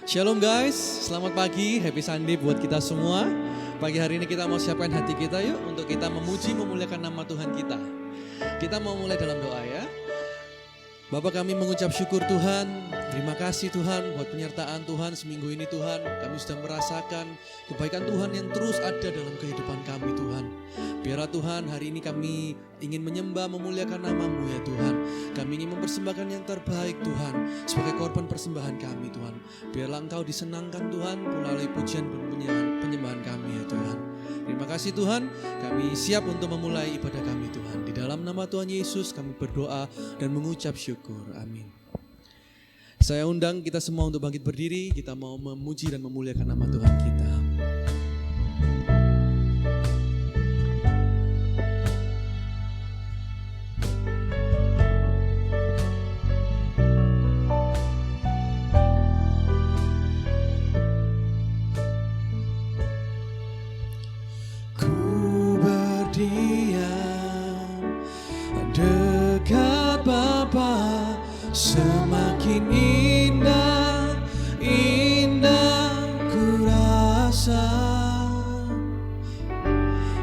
Shalom guys, selamat pagi, happy Sunday buat kita semua. Pagi hari ini kita mau siapkan hati kita yuk untuk kita memuji memuliakan nama Tuhan kita. Kita mau mulai dalam doa ya. Bapak, kami mengucap syukur Tuhan, terima kasih Tuhan buat penyertaan Tuhan seminggu ini Tuhan. Kami sudah merasakan kebaikan Tuhan yang terus ada dalam kehidupan kami Tuhan. Biarlah Tuhan hari ini kami ingin menyembah memuliakan nama-Mu ya Tuhan. Kami ingin mempersembahkan yang terbaik Tuhan sebagai korban persembahan kami Tuhan. Biarlah Engkau disenangkan Tuhan melalui pujian dan penyembahan kami ya Tuhan. Terima kasih Tuhan, kami siap untuk memulai ibadah kami Tuhan. Di dalam nama Tuhan Yesus kami berdoa dan mengucap syukur. Amin. Saya undang kita semua untuk bangkit berdiri. Kita mau memuji dan memuliakan nama Tuhan kita. Dekat Bapa semakin indah, indah ku rasa.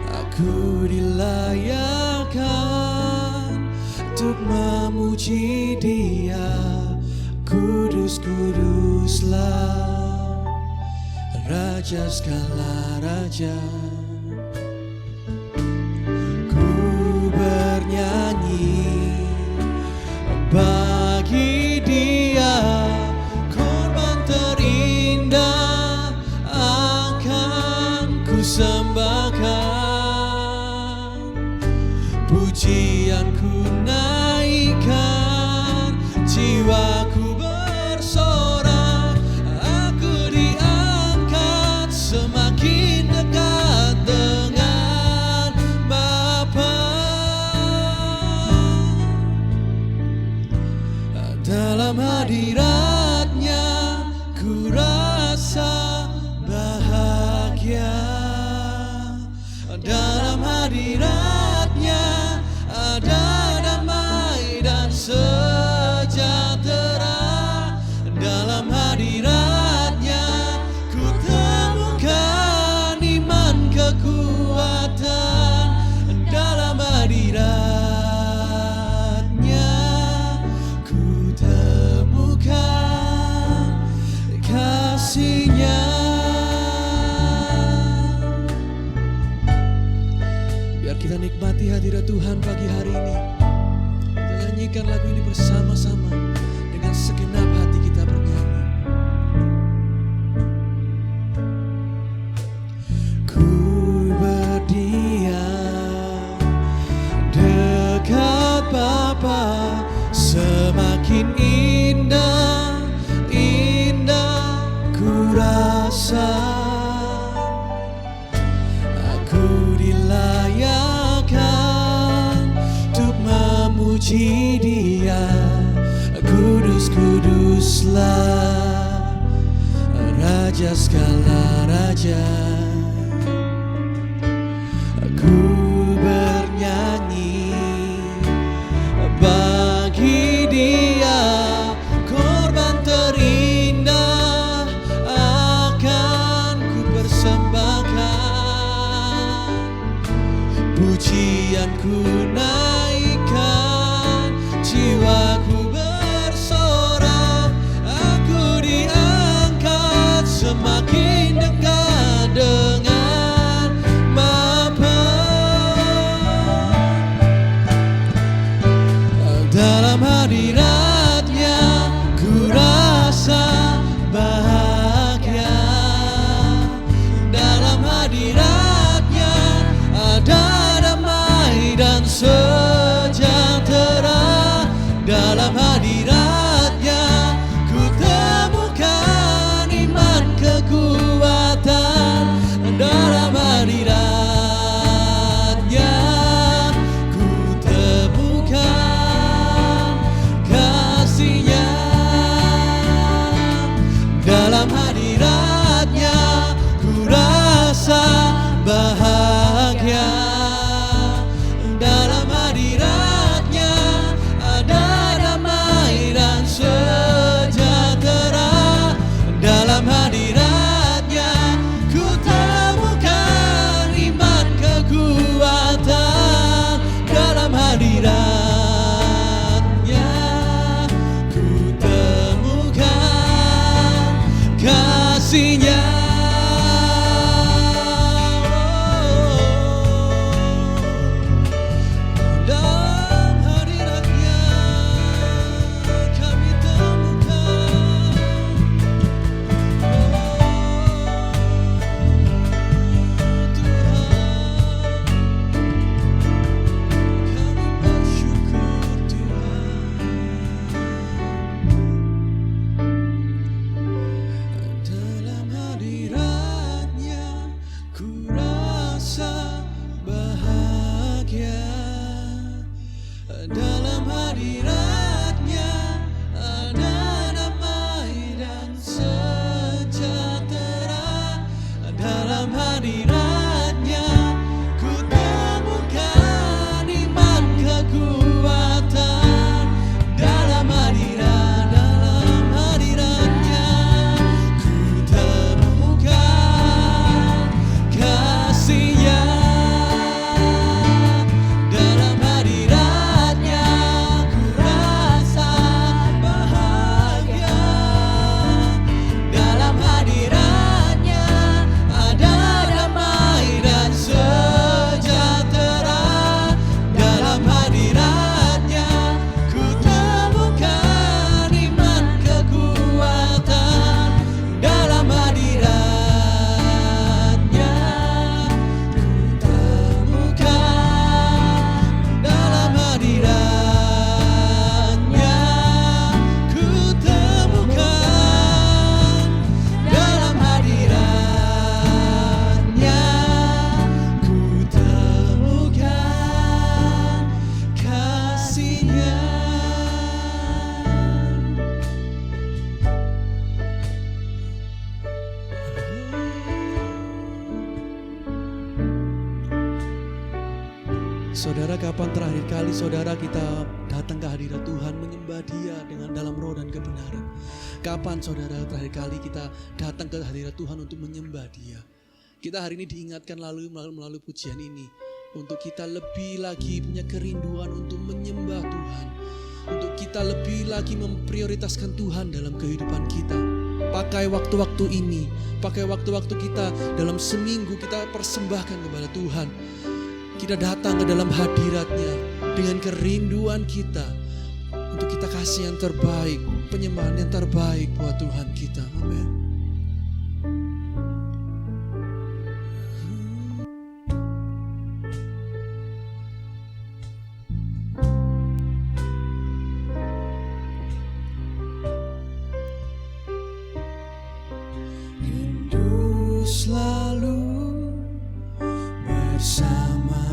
Aku dilayakkan untuk memuji Dia. Kudus, kuduslah Raja segala raja. Bernyanyi bagi Dia, korban terindah akan ku sembahkan. Pujianku naikkan, jiwaku bersorak. Aku diangkat semakin dekat dengan Bapa. Dalam hadirat-Nya ku rasa bahagia. Dalam hadirat-Nya ada damai dan sejahtera. Dalam hadirat-Nya ku temukan iman kekuatan. Dalam hadirat kasih-Nya. Biar kita nikmati hadirat Tuhan pagi hari ini. Kita nyanyikan lagu ini bersama-sama dengan segenap hati kita bernyanyi. Ku berdiam dekat Bapa, semakin indah, indah ku rasa. Aku dilayakkan untuk memuji Dia. Kudus, kuduslah Raja segala raja. Aku bernyanyi bagi Dia, korban terindah akan ku persembahkan. Pujianku naikkan, jiwaku bersorak. Aku diangkat semakin dekat dengan Bapa. Dalam hadirat-Nya ku rasa bahagia. Dalam hadirat-Nya ada damai dan sejahtera. Dalam Saudara, kapan terakhir kali saudara kita datang ke hadirat Tuhan, menyembah Dia dengan dalam roh dan kebenaran? Kapan saudara terakhir kali kita datang ke hadirat Tuhan untuk menyembah Dia? Kita hari ini diingatkan melalui pujian ini untuk kita lebih lagi punya kerinduan untuk menyembah Tuhan, untuk kita lebih lagi memprioritaskan Tuhan dalam kehidupan kita. Pakai waktu-waktu ini, pakai waktu-waktu kita dalam seminggu, kita persembahkan kepada Tuhan. Kita datang ke dalam hadirat-Nya dengan kerinduan kita untuk kita kasih yang terbaik, penyembahan yang terbaik buat Tuhan kita. Amin. Rindu selalu bersamamu,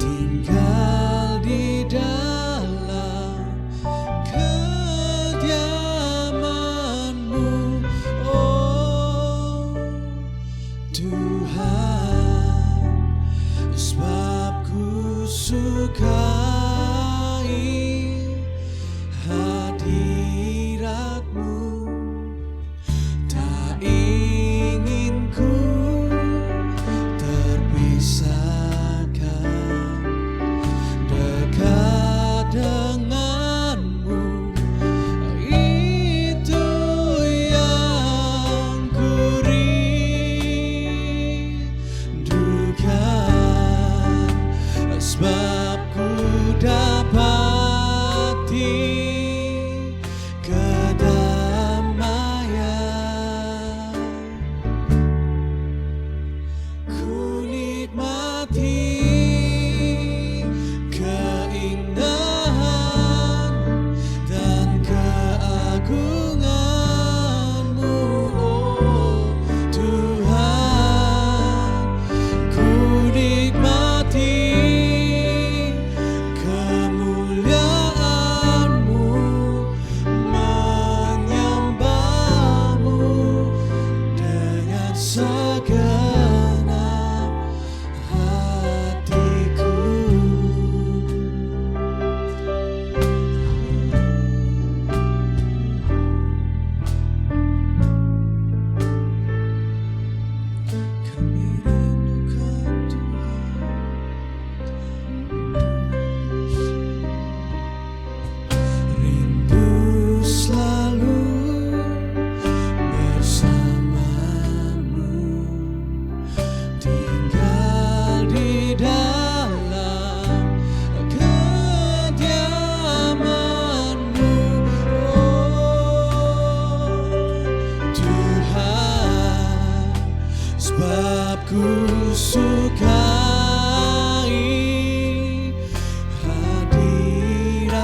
tinggal di dalam kediaman-Mu, oh Tuhan, sebab ku sukai hadirat-Mu. Tak ingin ku terpisahkan dekat denganmu, itu yang ku rindukan, sebab ku dapati kedamaian. Ku nikmati keindahan dan keagungan-Mu, oh Tuhan. Ku nikmati kemuliaan-Mu, menyembah-Mu dengan segenap hatiku. Kami rindukan Tuhan, rindu selalu bersamamu, tinggal di dalam kediaman-Mu, oh Tuhan, sebab ku sukai hadirat-Mu.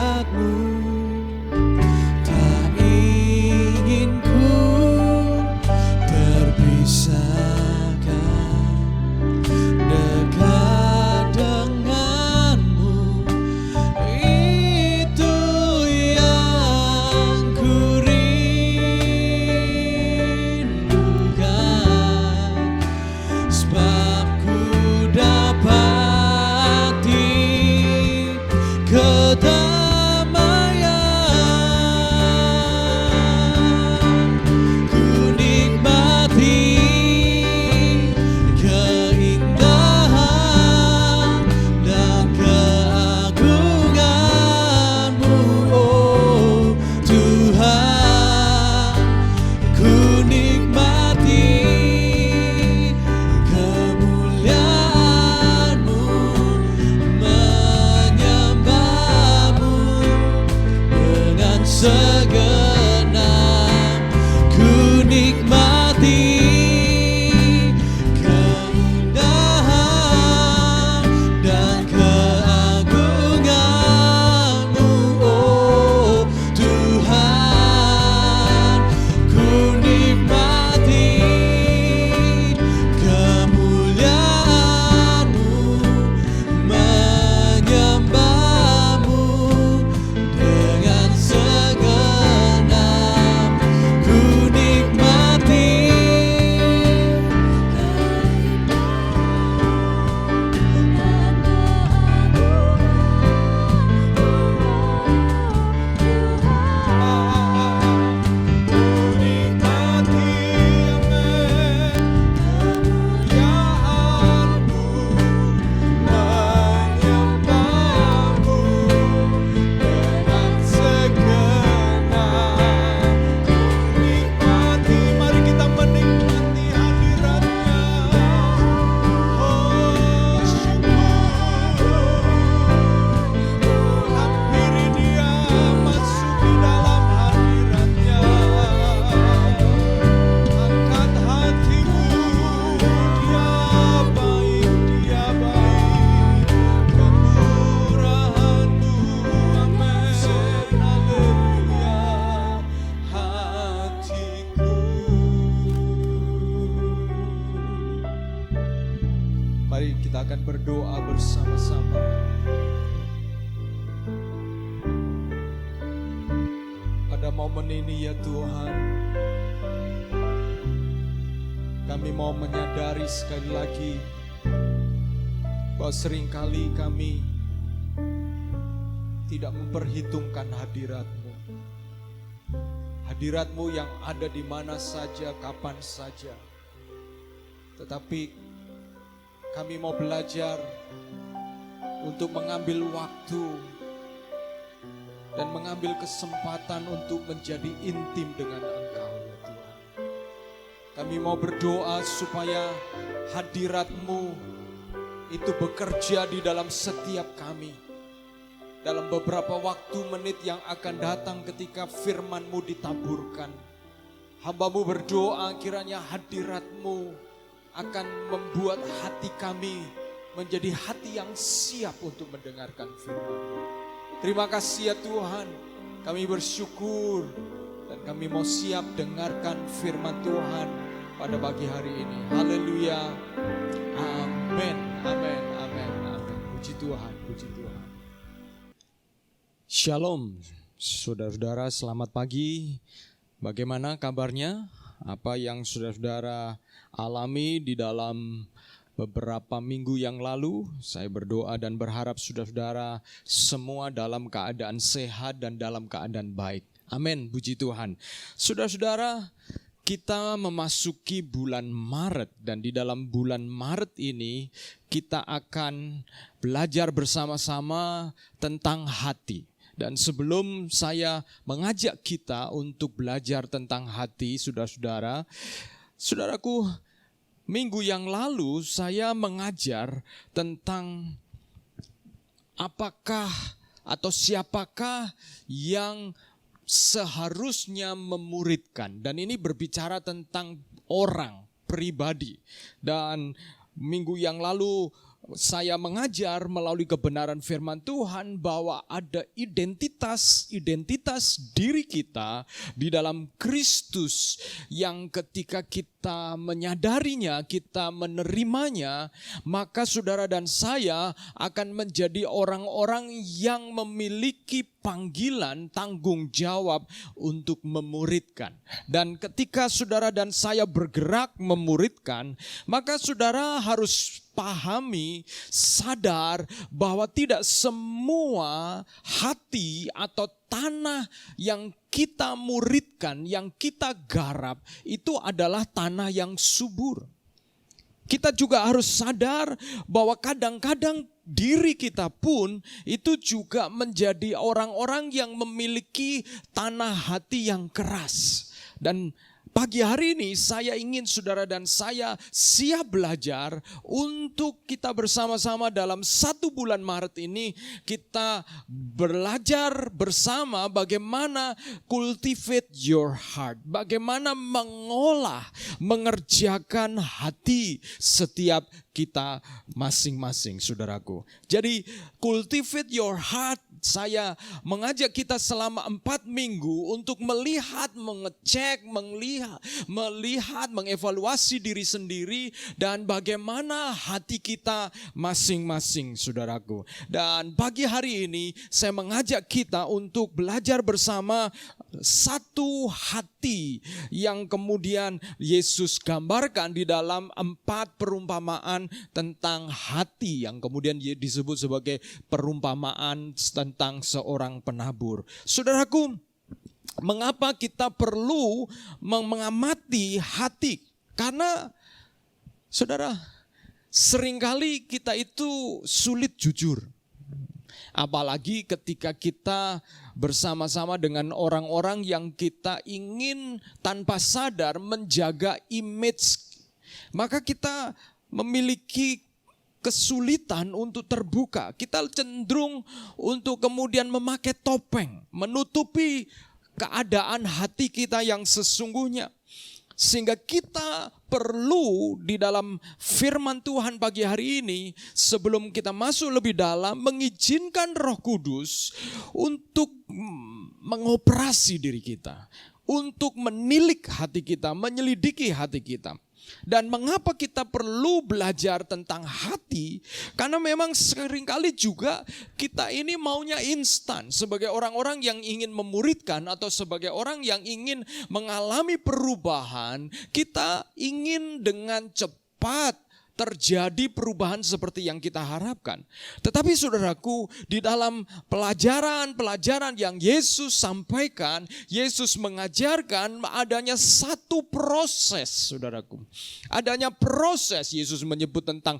Tak ingin ku terpisahkan dekat denganmu, itu yang ku rindukan, sebab ku dapati kedamaian. Ku nikmati keindahan dan keagungan-Mu, oh Tuhan. Ku nikmati kemuliaan-Mu, menyembah-Mu dengan segenap. Ku nikmati keindahan dan keagungan-Mu, oh Tuhan. Ku nikmati kemuliaan-Mu, menyembah-Mu dengan segenap. Ku nikmati momen ini ya Tuhan, kami mau menyadari sekali lagi bahwa seringkali kami tidak memperhitungkan hadirat-Mu. Hadirat-Mu yang ada di mana saja, kapan saja. Tetapi kami mau belajar untuk mengambil waktu dan mengambil kesempatan untuk menjadi intim dengan Engkau ya Tuhan. Kami mau berdoa supaya hadirat-Mu itu bekerja di dalam setiap kami. Dalam beberapa waktu menit yang akan datang ketika firman-Mu ditaburkan, hamba-Mu berdoa kiranya hadirat-Mu akan membuat hati kami menjadi hati yang siap untuk mendengarkan firman-Mu. Terima kasih ya Tuhan, kami bersyukur dan kami mau siap dengarkan firman Tuhan pada pagi hari ini. Haleluya, amin, amin, amin, amin. Puji Tuhan, puji Tuhan. Shalom, saudara-saudara, selamat pagi. Bagaimana kabarnya? Apa yang saudara-saudara alami di dalam beberapa minggu yang lalu? Saya berdoa dan berharap saudara-saudara semua dalam keadaan sehat dan dalam keadaan baik. Amin, puji Tuhan. Saudara-saudara, kita memasuki bulan Maret dan di dalam bulan Maret ini kita akan belajar bersama-sama tentang hati. Dan sebelum saya mengajak kita untuk belajar tentang hati, saudara-saudara, saudaraku, minggu yang lalu saya mengajar tentang apakah atau siapakah yang seharusnya memuridkan. Dan ini berbicara tentang orang, pribadi. Dan minggu yang lalu saya mengajar melalui kebenaran firman Tuhan bahwa ada identitas diri kita di dalam Kristus yang ketika kita menyadarinya, kita menerimanya, maka saudara dan saya akan menjadi orang-orang yang memiliki panggilan, tanggung jawab untuk memuridkan. Dan ketika saudara dan saya bergerak memuridkan, maka saudara harus pahami, sadar bahwa tidak semua hati atau tanah yang kita muridkan, yang kita garap, itu adalah tanah yang subur. Kita juga harus sadar bahwa kadang-kadang diri kita pun itu juga menjadi orang-orang yang memiliki tanah hati yang keras. Dan pagi hari ini saya ingin saudara dan saya siap belajar untuk kita bersama-sama dalam 1 bulan Maret ini kita belajar bersama bagaimana cultivate your heart. Bagaimana mengolah, mengerjakan hati setiap kita masing-masing saudaraku. Jadi cultivate your heart, saya mengajak kita selama 4 minggu untuk melihat, mengecek, melihat, mengevaluasi diri sendiri dan bagaimana hati kita masing-masing saudaraku. Dan pagi hari ini saya mengajak kita untuk belajar bersama satu hati yang kemudian Yesus gambarkan di dalam 4 perumpamaan tentang hati yang kemudian disebut sebagai perumpamaan tentang seorang penabur. Saudaraku, mengapa kita perlu mengamati hati? Karena saudara, seringkali kita itu sulit jujur. Apalagi ketika kita bersama-sama dengan orang-orang yang kita ingin tanpa sadar menjaga image. Maka kita memiliki kesulitan untuk terbuka. Kita cenderung untuk kemudian memakai topeng, menutupi keadaan hati kita yang sesungguhnya. Sehingga kita perlu di dalam firman Tuhan pagi hari ini, sebelum kita masuk lebih dalam, mengizinkan Roh Kudus untuk mengoperasi diri kita, untuk menilik hati kita, menyelidiki hati kita. Dan mengapa kita perlu belajar tentang hati? Karena memang seringkali juga kita ini maunya instan. Sebagai orang-orang yang ingin memuridkan atau sebagai orang yang ingin mengalami perubahan, kita ingin dengan cepat terjadi perubahan seperti yang kita harapkan. Tetapi saudaraku, di dalam pelajaran-pelajaran yang Yesus sampaikan, Yesus mengajarkan adanya satu proses, saudaraku. Adanya proses. Yesus menyebut tentang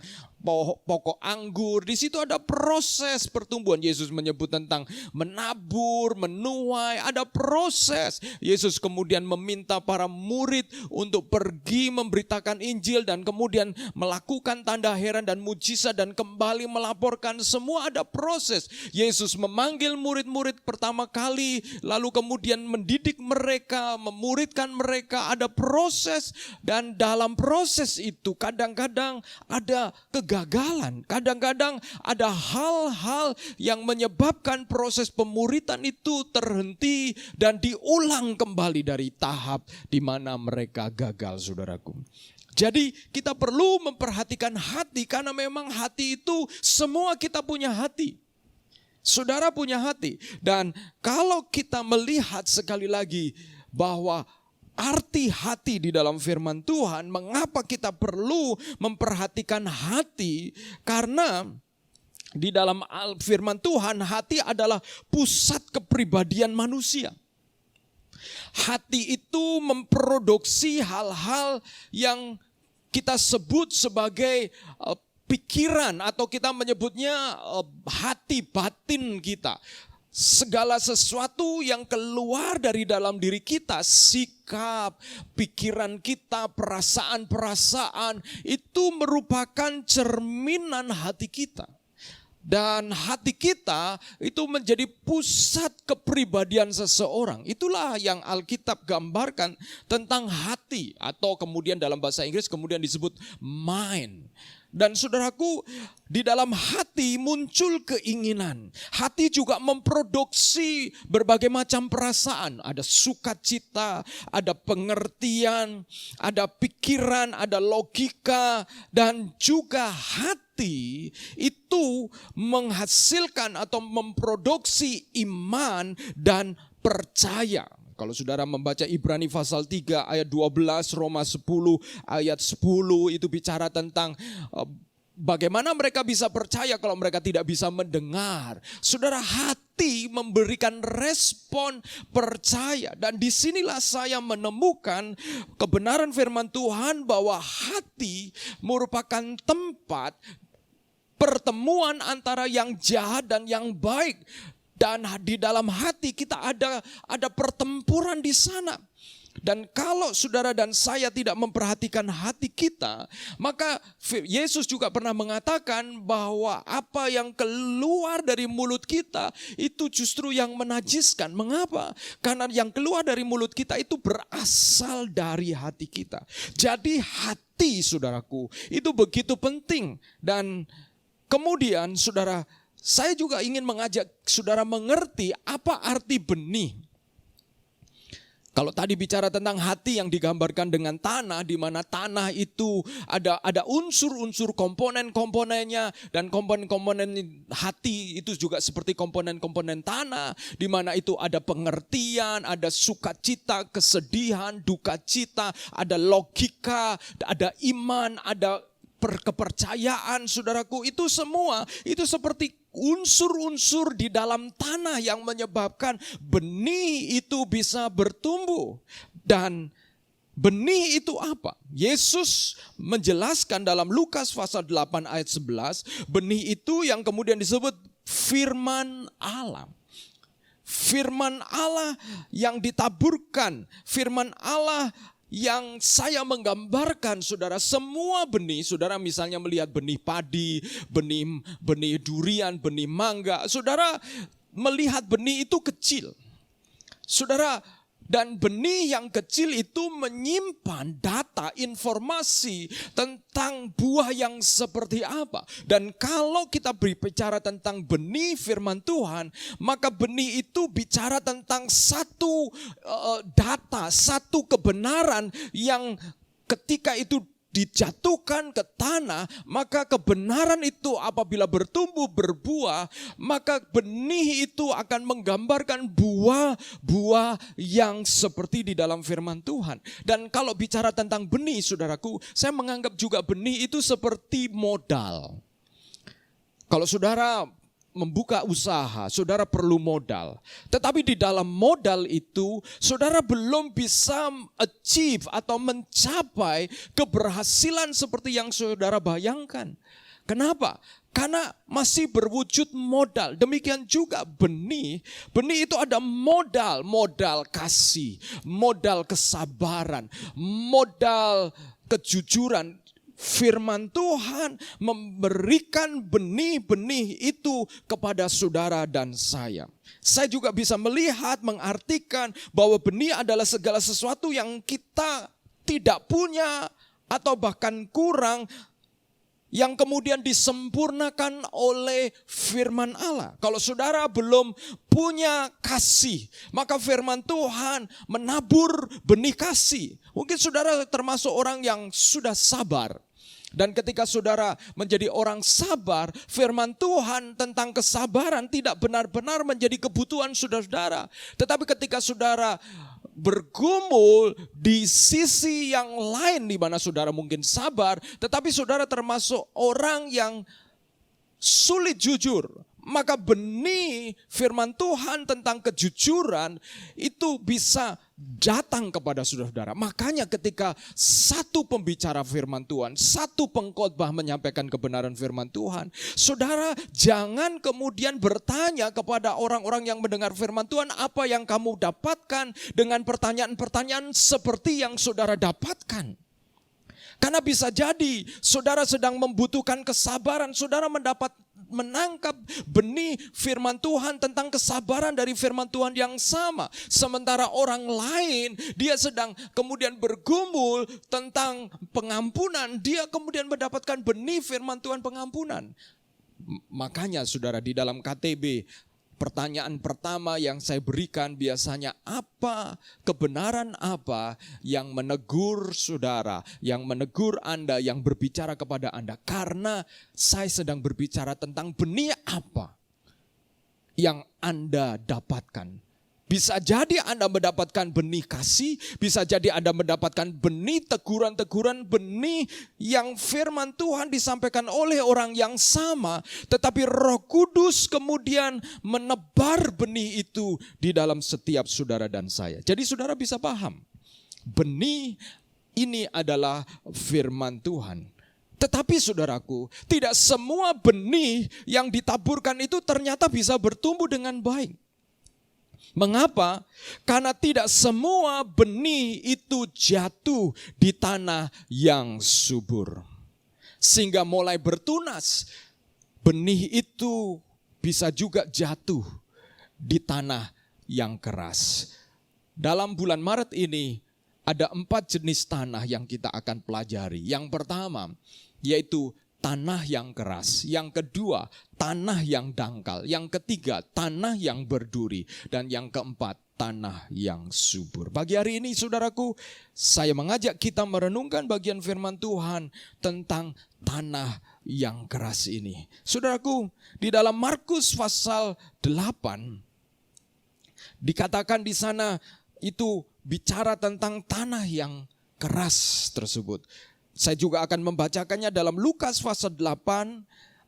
pokok anggur, di situ ada proses pertumbuhan. Yesus menyebut tentang menabur, menuai, ada proses. Yesus kemudian meminta para murid untuk pergi memberitakan Injil dan kemudian melakukan tanda heran dan mujizat dan kembali melaporkan, semua ada proses. Yesus memanggil murid-murid pertama kali, lalu kemudian mendidik mereka, memuridkan mereka, ada proses. Dan dalam proses itu kadang-kadang ada kegagalan. Kadang-kadang ada hal-hal yang menyebabkan proses pemuridan itu terhenti dan diulang kembali dari tahap di mana mereka gagal, saudaraku. Jadi kita perlu memperhatikan hati, karena memang hati itu semua kita punya hati. Saudara punya hati. Dan kalau kita melihat sekali lagi bahwa arti hati di dalam firman Tuhan, mengapa kita perlu memperhatikan hati? Karena di dalam firman Tuhan, hati adalah pusat kepribadian manusia. Hati itu memproduksi hal-hal yang kita sebut sebagai pikiran, atau kita menyebutnya hati batin kita. Segala sesuatu yang keluar dari dalam diri kita, sikap, pikiran kita, perasaan-perasaan, itu merupakan cerminan hati kita. Dan hati kita itu menjadi pusat kepribadian seseorang. Itulah yang Alkitab gambarkan tentang hati, atau kemudian dalam bahasa Inggris kemudian disebut mind. Dan saudaraku, di dalam hati muncul keinginan. Hati juga memproduksi berbagai macam perasaan. Ada sukacita, ada pengertian, ada pikiran, ada logika. Dan juga hati itu menghasilkan atau memproduksi iman dan percaya. Kalau saudara membaca Ibrani pasal 3 ayat 12, Roma 10 ayat 10, itu bicara tentang bagaimana mereka bisa percaya kalau mereka tidak bisa mendengar. Saudara, hati memberikan respon percaya. Dan disinilah saya menemukan kebenaran firman Tuhan bahwa hati merupakan tempat pertemuan antara yang jahat dan yang baik. Dan di dalam hati kita ada pertempuran di sana. Dan kalau saudara dan saya tidak memperhatikan hati kita, maka Yesus juga pernah mengatakan bahwa apa yang keluar dari mulut kita itu justru yang menajiskan. Mengapa? Karena yang keluar dari mulut kita itu berasal dari hati kita. Jadi hati, saudaraku, itu begitu penting. Dan kemudian saudara, saya juga ingin mengajak saudara mengerti apa arti benih. Kalau tadi bicara tentang hati yang digambarkan dengan tanah, di mana tanah itu ada unsur-unsur komponen-komponennya, dan komponen-komponen hati itu juga seperti komponen-komponen tanah, di mana itu ada pengertian, ada sukacita, kesedihan, duka cita, ada logika, ada iman, ada kepercayaan, saudaraku. Itu semua itu seperti unsur-unsur di dalam tanah yang menyebabkan benih itu bisa bertumbuh. Dan benih itu apa? Yesus menjelaskan dalam Lukas pasal 8 ayat 11, benih itu yang kemudian disebut firman Allah. Firman Allah yang ditaburkan, firman Allah yang saya menggambarkan, saudara, semua benih. Saudara misalnya melihat benih padi, benih durian, benih mangga. Saudara melihat benih itu kecil. Saudara, dan benih yang kecil itu menyimpan data, informasi tentang buah yang seperti apa. Dan kalau kita berbicara tentang benih firman Tuhan, maka benih itu bicara tentang satu data, satu kebenaran yang ketika itu dijatuhkan ke tanah, maka kebenaran itu apabila bertumbuh berbuah, maka benih itu akan menggambarkan buah-buah yang seperti di dalam firman Tuhan. Dan kalau bicara tentang benih, saudaraku, saya menganggap juga benih itu seperti modal. Kalau saudara membuka usaha, saudara perlu modal. Tetapi di dalam modal itu, saudara belum bisa achieve atau mencapai keberhasilan seperti yang saudara bayangkan. Kenapa? Karena masih berwujud modal. Demikian juga benih. Benih itu ada modal. Modal kasih, modal kesabaran, modal kejujuran. Firman Tuhan memberikan benih-benih itu kepada saudara dan saya. Saya juga bisa melihat, mengartikan bahwa benih adalah segala sesuatu yang kita tidak punya atau bahkan kurang, yang kemudian disempurnakan oleh firman Allah. Kalau saudara belum punya kasih, maka firman Tuhan menabur benih kasih. Mungkin saudara termasuk orang yang sudah sabar. Dan ketika saudara menjadi orang sabar, firman Tuhan tentang kesabaran tidak benar-benar menjadi kebutuhan saudara. Tetapi ketika saudara bergumul di sisi yang lain di mana saudara mungkin sabar, tetapi saudara termasuk orang yang sulit jujur, maka benih firman Tuhan tentang kejujuran itu bisa datang kepada saudara. Makanya ketika satu pembicara firman Tuhan, satu pengkhotbah menyampaikan kebenaran firman Tuhan, saudara jangan kemudian bertanya kepada orang-orang yang mendengar firman Tuhan, apa yang kamu dapatkan dengan pertanyaan-pertanyaan seperti yang saudara dapatkan. Karena bisa jadi saudara sedang membutuhkan kesabaran, saudara menangkap benih firman Tuhan tentang kesabaran dari firman Tuhan yang sama. Sementara orang lain dia sedang kemudian bergumul tentang pengampunan, dia kemudian mendapatkan benih firman Tuhan pengampunan. Makanya saudara, di dalam KTB pertanyaan pertama yang saya berikan biasanya, apa kebenaran apa yang menegur saudara, yang menegur Anda, yang berbicara kepada Anda. Karena saya sedang berbicara tentang benih apa yang Anda dapatkan. Bisa jadi Anda mendapatkan benih kasih, bisa jadi Anda mendapatkan benih teguran-teguran, benih yang firman Tuhan disampaikan oleh orang yang sama, tetapi Roh Kudus kemudian menebar benih itu di dalam setiap saudara dan saya. Jadi saudara bisa paham, benih ini adalah firman Tuhan. Tetapi saudaraku, tidak semua benih yang ditaburkan itu ternyata bisa bertumbuh dengan baik. Mengapa? Karena tidak semua benih itu jatuh di tanah yang subur. Sehingga mulai bertunas, benih itu bisa juga jatuh di tanah yang keras. Dalam bulan Maret ini ada 4 jenis tanah yang kita akan pelajari. Yang pertama yaitu tanah yang keras. Yang kedua, tanah yang dangkal. Yang ketiga, tanah yang berduri. Dan yang keempat, tanah yang subur. Pagi hari ini saudaraku, saya mengajak kita merenungkan bagian firman Tuhan tentang tanah yang keras ini. Saudaraku, di dalam Markus pasal 8, dikatakan di sana itu bicara tentang tanah yang keras tersebut. Saya juga akan membacakannya dalam Lukas pasal 8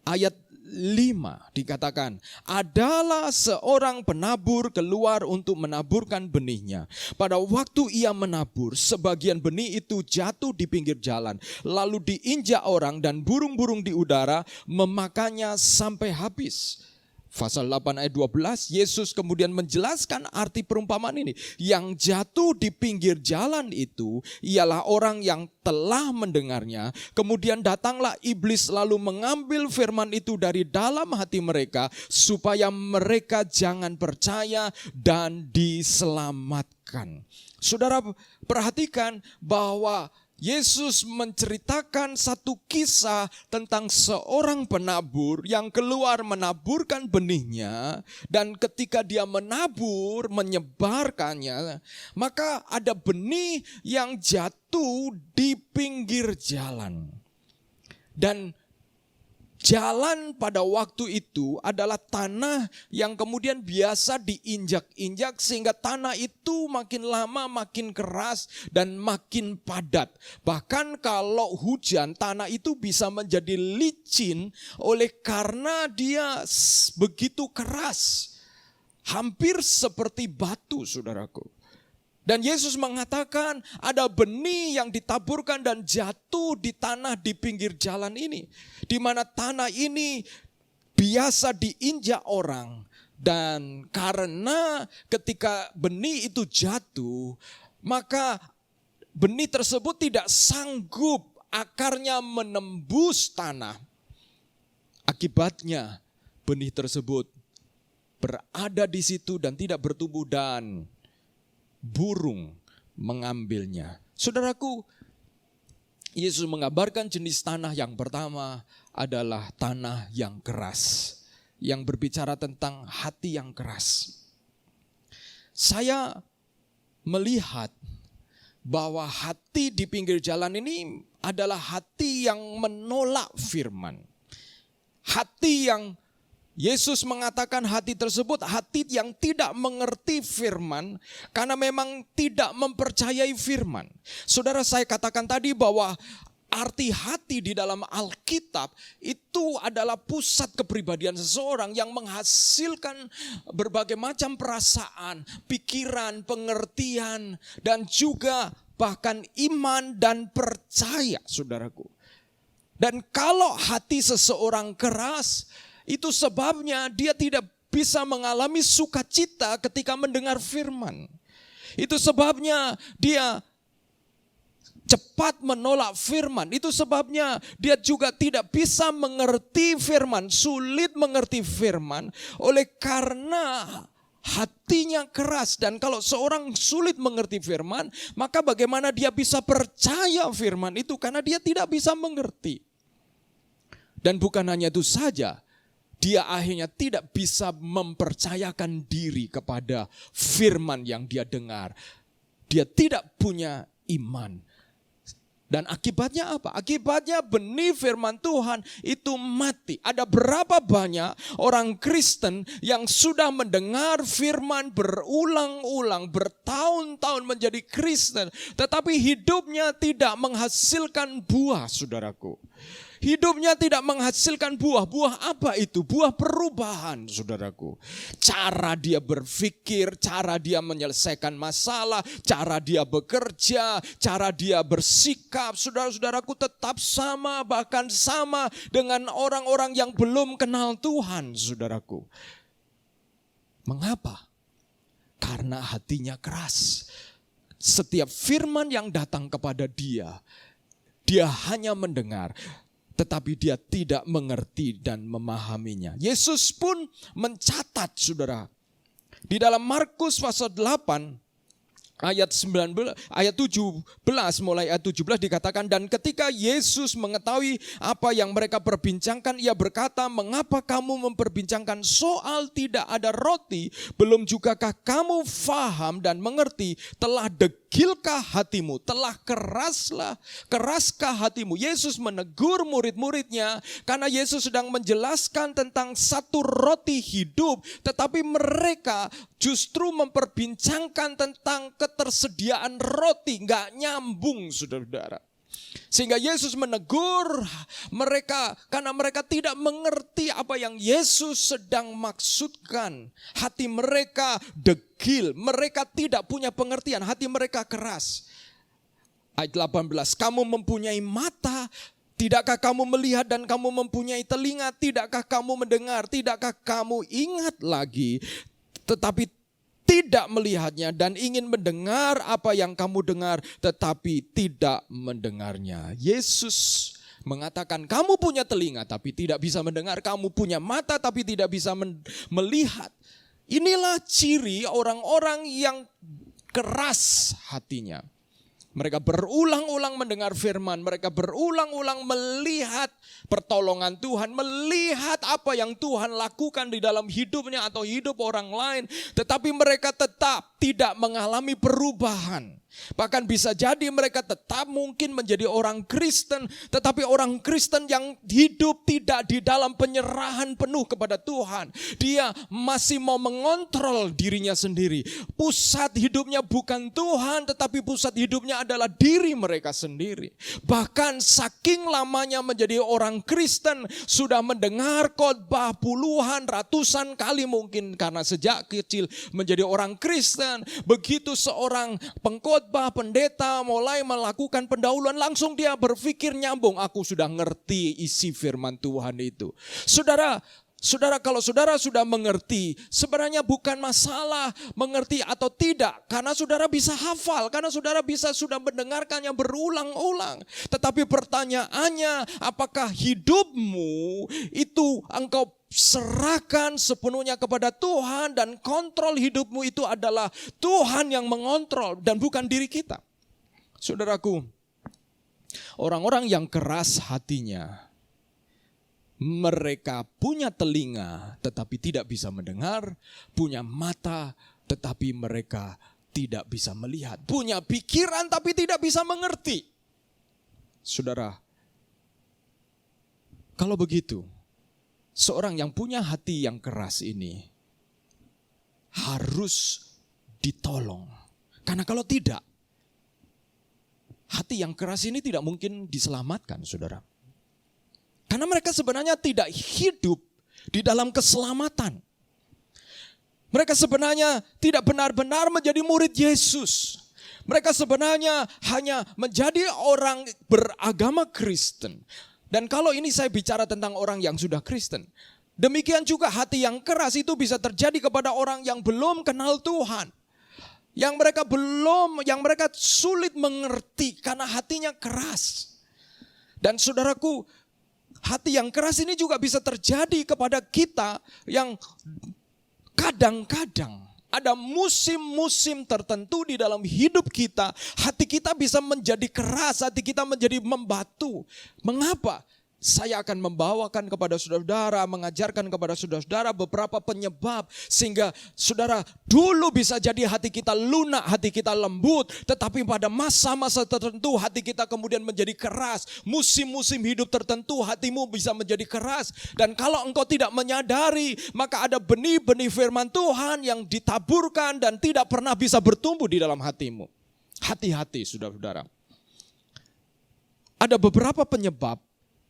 ayat 5, dikatakan, adalah seorang penabur keluar untuk menaburkan benihnya. Pada waktu ia menabur, sebagian benih itu jatuh di pinggir jalan, lalu diinjak orang dan burung-burung di udara memakannya sampai habis. Pasal 8 ayat 12, Yesus kemudian menjelaskan arti perumpamaan ini. Yang jatuh di pinggir jalan itu ialah orang yang telah mendengarnya. Kemudian datanglah iblis lalu mengambil firman itu dari dalam hati mereka, supaya mereka jangan percaya dan diselamatkan. Saudara perhatikan bahwa Yesus menceritakan satu kisah tentang seorang penabur yang keluar menaburkan benihnya, dan ketika dia menabur, menyebarkannya, maka ada benih yang jatuh di pinggir jalan. Dan jalan pada waktu itu adalah tanah yang kemudian biasa diinjak-injak, sehingga tanah itu makin lama makin keras dan makin padat. Bahkan kalau hujan, tanah itu bisa menjadi licin oleh karena dia begitu keras. Hampir seperti batu, saudaraku. Dan Yesus mengatakan ada benih yang ditaburkan dan jatuh di tanah di pinggir jalan ini. Di mana tanah ini biasa diinjak orang. Dan karena ketika benih itu jatuh, maka benih tersebut tidak sanggup akarnya menembus tanah. Akibatnya benih tersebut berada di situ dan tidak bertumbuh, dan burung mengambilnya. Saudaraku, Yesus mengabarkan jenis tanah yang pertama adalah tanah yang keras, yang berbicara tentang hati yang keras. Saya melihat bahwa hati di pinggir jalan ini adalah hati yang menolak firman. Hati yang Yesus mengatakan hati tersebut hati yang tidak mengerti firman karena memang tidak mempercayai firman. Saudara, saya katakan tadi bahwa arti hati di dalam Alkitab itu adalah pusat kepribadian seseorang yang menghasilkan berbagai macam perasaan, pikiran, pengertian, dan juga bahkan iman dan percaya, saudaraku. Dan kalau hati seseorang keras, itu sebabnya dia tidak bisa mengalami sukacita ketika mendengar firman. Itu sebabnya dia cepat menolak firman. Itu sebabnya dia juga tidak bisa mengerti firman, sulit mengerti firman oleh karena hatinya keras. Dan kalau seorang sulit mengerti firman, maka bagaimana dia bisa percaya firman itu karena dia tidak bisa mengerti. Dan bukan hanya itu saja, dia akhirnya tidak bisa mempercayakan diri kepada firman yang dia dengar. Dia tidak punya iman. Dan akibatnya apa? Akibatnya benih firman Tuhan itu mati. Ada berapa banyak orang Kristen yang sudah mendengar firman berulang-ulang, bertahun-tahun menjadi Kristen, tetapi hidupnya tidak menghasilkan buah, saudaraku. Hidupnya tidak menghasilkan buah. Buah apa itu? Buah perubahan, saudaraku. Cara dia berpikir, cara dia menyelesaikan masalah, cara dia bekerja, cara dia bersikap, saudara-saudaraku tetap sama, bahkan sama dengan orang-orang yang belum kenal Tuhan, saudaraku. Mengapa? Karena hatinya keras. Setiap firman yang datang kepada dia hanya mendengar, tetapi dia tidak mengerti dan memahaminya. Yesus pun mencatat, saudara. Di dalam Markus pasal 8 ayat 17 mulai ayat 17 dikatakan, dan ketika Yesus mengetahui apa yang mereka perbincangkan, ia berkata, mengapa kamu memperbincangkan soal tidak ada roti? Belum jugakah kamu faham dan mengerti? Telah degilkah hatimu? Telah keraskah hatimu? Yesus menegur murid-muridnya karena Yesus sedang menjelaskan tentang satu roti hidup, tetapi mereka justru memperbincangkan tentang ketersediaan roti, nggak nyambung, saudara-saudara. Sehingga Yesus menegur mereka karena mereka tidak mengerti apa yang Yesus sedang maksudkan. Hati mereka degil, mereka tidak punya pengertian, hati mereka keras. Ayat 18, kamu mempunyai mata, tidakkah kamu melihat, dan kamu mempunyai telinga, tidakkah kamu mendengar, tidakkah kamu ingat lagi? Tetapi tidak melihatnya dan ingin mendengar apa yang kamu dengar, tetapi tidak mendengarnya. Yesus mengatakan kamu punya telinga tapi tidak bisa mendengar, kamu punya mata tapi tidak bisa melihat. Inilah ciri orang-orang yang keras hatinya. Mereka berulang-ulang mendengar firman, mereka berulang-ulang melihat pertolongan Tuhan, melihat apa yang Tuhan lakukan di dalam hidupnya atau hidup orang lain. Tetapi mereka tetap tidak mengalami perubahan. Bahkan bisa jadi mereka tetap mungkin menjadi orang Kristen, tetapi orang Kristen yang hidup tidak di dalam penyerahan penuh kepada Tuhan. Dia masih mau mengontrol dirinya sendiri. Pusat hidupnya bukan Tuhan, tetapi pusat hidupnya adalah diri mereka sendiri. Bahkan saking lamanya menjadi orang Kristen, sudah mendengar khotbah puluhan, ratusan kali mungkin karena sejak kecil menjadi orang Kristen. Begitu seorang pengkhotbah, pendeta mulai melakukan pendahuluan, langsung dia berpikir nyambung, aku sudah ngerti isi firman Tuhan itu. Saudara, kalau saudara sudah mengerti, sebenarnya bukan masalah mengerti atau tidak, karena saudara bisa hafal, karena saudara sudah mendengarkannya berulang-ulang. Tetapi pertanyaannya, apakah hidupmu itu engkau serahkan sepenuhnya kepada Tuhan dan kontrol hidupmu itu adalah Tuhan yang mengontrol dan bukan diri kita. Saudaraku, orang-orang yang keras hatinya, mereka punya telinga tetapi tidak bisa mendengar, punya mata tetapi mereka tidak bisa melihat, punya pikiran tapi tidak bisa mengerti. Saudara, kalau begitu, seorang yang punya hati yang keras ini harus ditolong. Karena kalau tidak, hati yang keras ini tidak mungkin diselamatkan, saudara. Karena mereka sebenarnya tidak hidup di dalam keselamatan. Mereka sebenarnya tidak benar-benar menjadi murid Yesus. Mereka sebenarnya hanya menjadi orang beragama Kristen. Dan kalau ini saya bicara tentang orang yang sudah Kristen, demikian juga hati yang keras itu bisa terjadi kepada orang yang belum kenal Tuhan. Yang mereka sulit mengerti karena hatinya keras. Dan saudaraku, hati yang keras ini juga bisa terjadi kepada kita yang kadang-kadang ada musim-musim tertentu di dalam hidup kita, hati kita bisa menjadi keras, hati kita menjadi membatu. Mengapa? Saya akan membawakan kepada saudara-saudara, mengajarkan kepada saudara-saudara beberapa penyebab. Sehingga saudara dulu bisa jadi hati kita lunak, hati kita lembut. Tetapi pada masa-masa tertentu hati kita kemudian menjadi keras. Musim-musim hidup tertentu hatimu bisa menjadi keras. Dan kalau engkau tidak menyadari, maka ada benih-benih firman Tuhan yang ditaburkan dan tidak pernah bisa bertumbuh di dalam hatimu. Hati-hati saudara-saudara. Ada beberapa penyebab.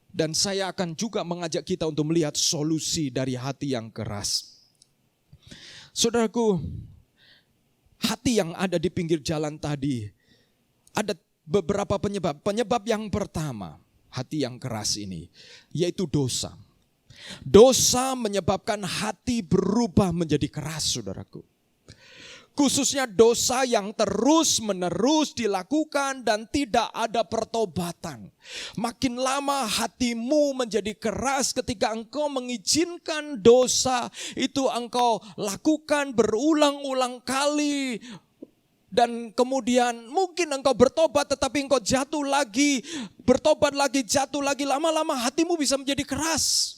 Dan saya akan juga mengajak kita untuk melihat solusi dari hati yang keras. Saudaraku, hati yang ada di pinggir jalan tadi, ada beberapa penyebab. Penyebab yang pertama, hati yang keras ini, yaitu dosa. Dosa menyebabkan hati berubah menjadi keras, saudaraku. Khususnya dosa yang terus-menerus dilakukan dan tidak ada pertobatan. Makin lama hatimu menjadi keras ketika engkau mengizinkan dosa itu engkau lakukan berulang-ulang kali. Dan kemudian mungkin engkau bertobat tetapi engkau jatuh lagi, bertobat lagi, jatuh lagi. Lama-lama hatimu bisa menjadi keras.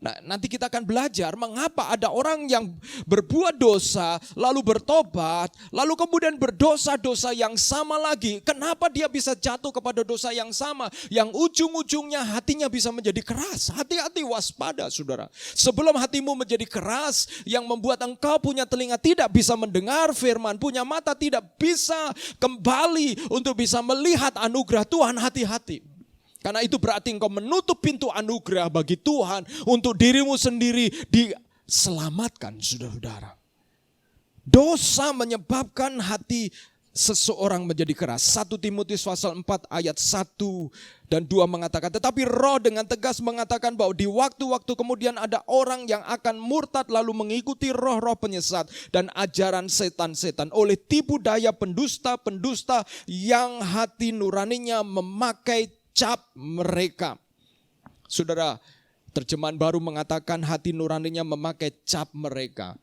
Nah, nanti kita akan belajar mengapa ada orang yang berbuat dosa, lalu bertobat, lalu kemudian berdosa-dosa yang sama lagi. Kenapa dia bisa jatuh kepada dosa yang sama, yang ujung-ujungnya hatinya bisa menjadi keras. Hati-hati, waspada saudara. Sebelum hatimu menjadi keras, yang membuat engkau punya telinga tidak bisa mendengar firman, punya mata tidak bisa kembali untuk bisa melihat anugerah Tuhan, hati-hati. Karena itu berarti engkau menutup pintu anugerah bagi Tuhan untuk dirimu sendiri diselamatkan, saudara-saudara. Dosa menyebabkan hati seseorang menjadi keras. 1 Timotius pasal 4 ayat 1 dan 2 mengatakan, tetapi Roh dengan tegas mengatakan bahwa di waktu-waktu kemudian ada orang yang akan murtad lalu mengikuti roh-roh penyesat dan ajaran setan-setan oleh tipu daya pendusta-pendusta yang hati nuraninya memakai cap mereka. Saudara, terjemahan baru mengatakan hati nuraninya memakai cap mereka.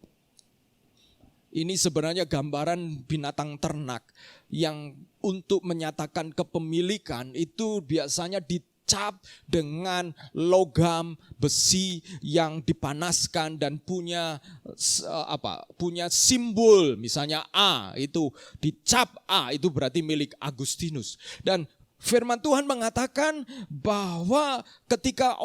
Ini sebenarnya gambaran binatang ternak yang untuk menyatakan kepemilikan itu biasanya dicap dengan logam besi yang dipanaskan dan punya simbol, misalnya A, itu dicap A itu berarti milik Agustinus. Dan firman Tuhan mengatakan bahwa ketika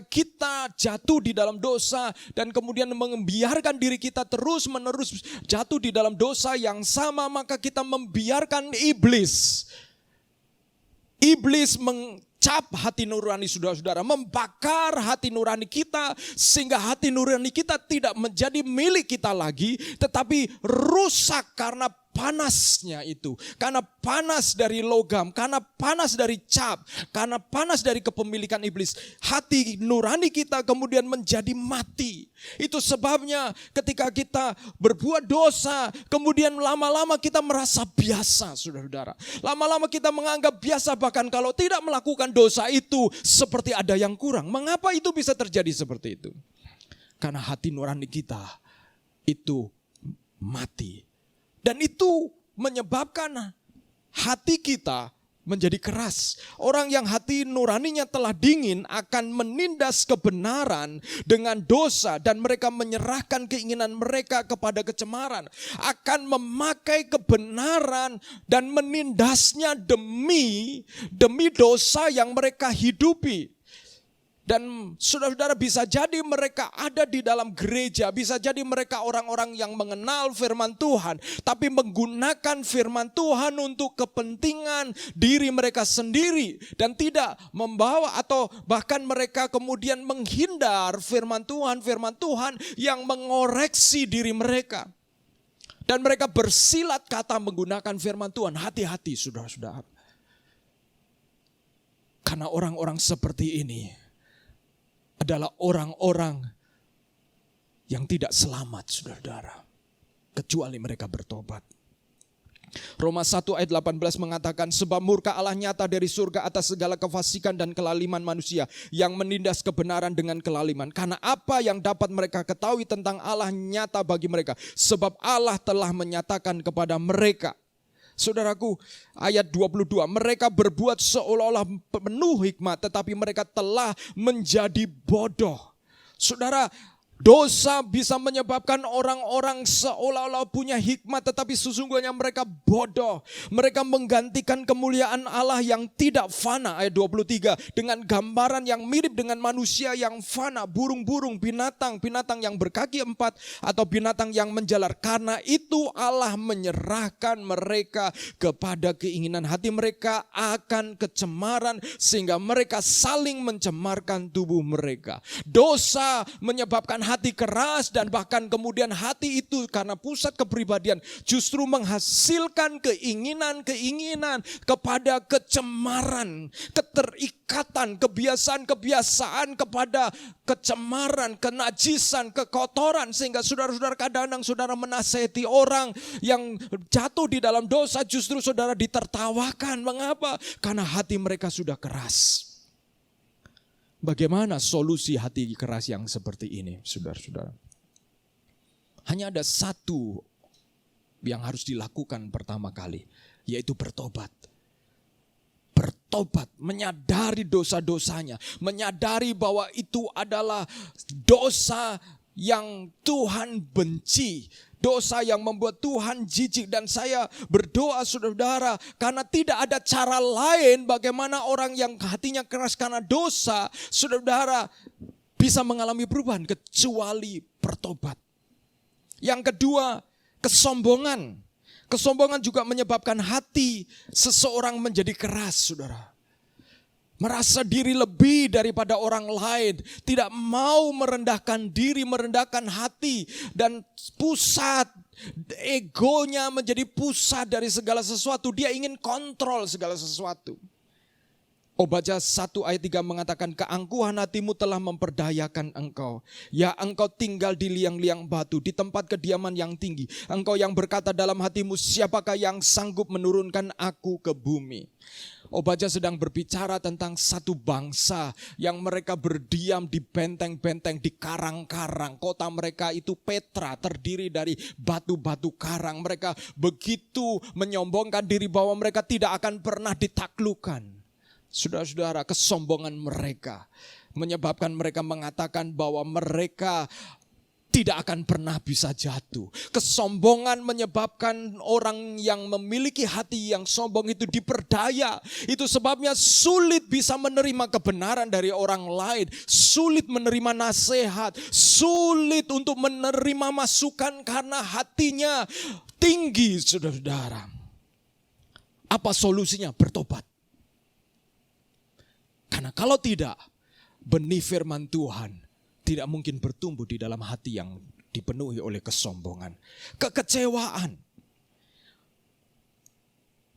kita jatuh di dalam dosa dan kemudian membiarkan diri kita terus-menerus jatuh di dalam dosa yang sama, maka kita membiarkan iblis mencap hati nurani saudara-saudara, membakar hati nurani kita sehingga hati nurani kita tidak menjadi milik kita lagi, tetapi rusak karena panasnya itu, karena panas dari logam, karena panas dari cap, karena panas dari kepemilikan iblis. Hati nurani kita kemudian menjadi mati. Itu sebabnya ketika kita berbuat dosa, kemudian lama-lama kita merasa biasa, saudara-saudara. Lama-lama kita menganggap biasa, bahkan kalau tidak melakukan dosa itu seperti ada yang kurang. Mengapa itu bisa terjadi seperti itu? Karena hati nurani kita itu mati. Dan itu menyebabkan hati kita menjadi keras. Orang yang hati nuraninya telah dingin akan menindas kebenaran dengan dosa, dan mereka menyerahkan keinginan mereka kepada kecemaran. Akan memakai kebenaran dan menindasnya demi dosa yang mereka hidupi. Dan saudara-saudara, bisa jadi mereka ada di dalam gereja, bisa jadi mereka orang-orang yang mengenal firman Tuhan, tapi menggunakan firman Tuhan untuk kepentingan diri mereka sendiri dan tidak membawa, atau bahkan mereka kemudian menghindar firman Tuhan yang mengoreksi diri mereka. Dan mereka bersilat kata menggunakan firman Tuhan. Hati-hati saudara-saudara. Karena orang-orang seperti ini adalah orang-orang yang tidak selamat, saudara-saudara, kecuali mereka bertobat. Roma 1 ayat 18 mengatakan, sebab murka Allah nyata dari surga atas segala kefasikan dan kelaliman manusia yang menindas kebenaran dengan kelaliman. Karena apa yang dapat mereka ketahui tentang Allah nyata bagi mereka, sebab Allah telah menyatakan kepada mereka. Saudaraku, ayat 22, mereka berbuat seolah-olah penuh hikmat, tetapi mereka telah menjadi bodoh. Saudara, dosa bisa menyebabkan orang-orang seolah-olah punya hikmat, tetapi sesungguhnya mereka bodoh. Mereka menggantikan kemuliaan Allah yang tidak fana, ayat 23, dengan gambaran yang mirip dengan manusia yang fana, burung-burung, binatang yang berkaki 4, atau binatang yang menjalar. Karena itu Allah menyerahkan mereka kepada keinginan hati mereka akan kecemaran, sehingga mereka saling mencemarkan tubuh mereka. Dosa menyebabkan hati keras, dan bahkan kemudian hati itu karena pusat kepribadian justru menghasilkan keinginan-keinginan kepada kecemaran, keterikatan, kebiasaan-kebiasaan kepada kecemaran, kenajisan, kekotoran, sehingga saudara-saudara kadang-kadang saudara menasihati orang yang jatuh di dalam dosa, justru saudara ditertawakan. Mengapa? Karena hati mereka sudah keras. Bagaimana solusi hati keras yang seperti ini, saudara-saudara? Hanya ada satu yang harus dilakukan pertama kali, yaitu bertobat. Bertobat, menyadari dosa-dosanya, menyadari bahwa itu adalah dosa yang Tuhan benci, dosa yang membuat Tuhan jijik. Dan saya berdoa saudara-saudara, karena tidak ada cara lain bagaimana orang yang hatinya keras karena dosa, saudara-saudara, bisa mengalami perubahan kecuali bertobat. Yang kedua, kesombongan. Kesombongan juga menyebabkan hati seseorang menjadi keras, saudara. Merasa diri lebih daripada orang lain, tidak mau merendahkan diri, merendahkan hati, dan pusat egonya menjadi pusat dari segala sesuatu. Dia ingin kontrol segala sesuatu. Obadja 1 ayat 3 mengatakan, keangkuhan hatimu telah memperdayakan engkau. Ya, engkau tinggal di liang-liang batu, di tempat kediaman yang tinggi. Engkau yang berkata dalam hatimu, siapakah yang sanggup menurunkan aku ke bumi? Obadya sedang berbicara tentang satu bangsa yang mereka berdiam di benteng-benteng, di karang-karang. Kota mereka itu Petra, terdiri dari batu-batu karang. Mereka begitu menyombongkan diri bahwa mereka tidak akan pernah ditaklukkan. Saudara-saudara, kesombongan mereka menyebabkan mereka mengatakan bahwa mereka tidak akan pernah bisa jatuh. Kesombongan menyebabkan orang yang memiliki hati yang sombong itu diperdaya. Itu sebabnya sulit bisa menerima kebenaran dari orang lain. Sulit menerima nasihat. Sulit untuk menerima masukan karena hatinya tinggi, saudara-saudara. Apa solusinya? Bertobat. Karena kalau tidak, benih firman Tuhan tidak mungkin bertumbuh di dalam hati yang dipenuhi oleh kesombongan. Kekecewaan.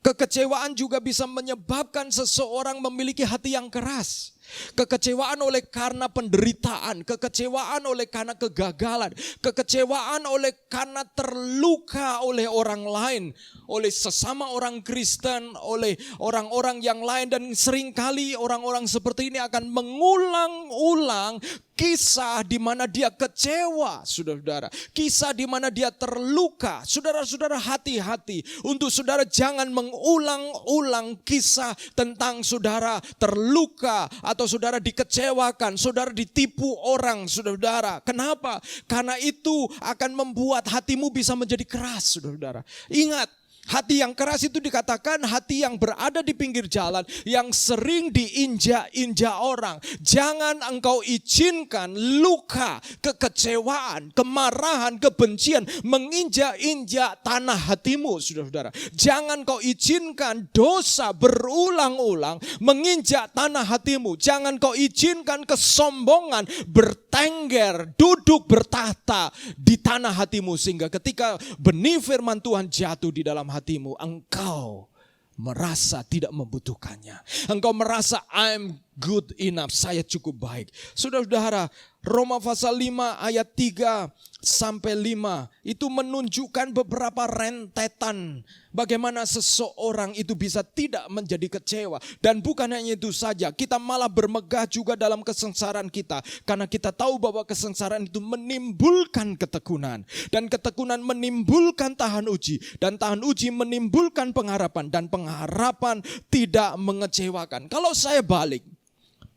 Kekecewaan juga bisa menyebabkan seseorang memiliki hati yang keras. Kekecewaan oleh karena penderitaan, kekecewaan oleh karena kegagalan, kekecewaan oleh karena terluka oleh orang lain, oleh sesama orang Kristen, oleh orang-orang yang lain. Dan seringkali orang-orang seperti ini akan mengulang-ulang kisah di mana dia kecewa, saudara-saudara. Kisah di mana dia terluka. Saudara-saudara, hati-hati untuk saudara jangan mengulang-ulang kisah tentang saudara terluka atau saudara dikecewakan, saudara ditipu orang, saudara-saudara. Kenapa? Karena itu akan membuat hatimu bisa menjadi keras, saudara-saudara. Ingat, hati yang keras itu dikatakan hati yang berada di pinggir jalan, yang sering diinjak-injak orang. Jangan engkau izinkan luka, kekecewaan, kemarahan, kebencian menginjak-injak tanah hatimu, saudara-saudara. Jangan kau izinkan dosa berulang-ulang menginjak tanah hatimu. Jangan kau izinkan kesombongan bertengger, duduk bertahta di tanah hatimu. Sehingga ketika benih firman Tuhan jatuh di dalam hatimu, engkau merasa tidak membutuhkannya. Engkau merasa I'm good enough, saya cukup baik. Saudara-saudara, Roma pasal 5 ayat 3 sampai 5 itu menunjukkan beberapa rentetan bagaimana seseorang itu bisa tidak menjadi kecewa. Dan bukan hanya itu saja, kita malah bermegah juga dalam kesengsaraan kita. Karena kita tahu bahwa kesengsaraan itu menimbulkan ketekunan. Dan ketekunan menimbulkan tahan uji. Dan tahan uji menimbulkan pengharapan. Dan pengharapan tidak mengecewakan. Kalau saya balik,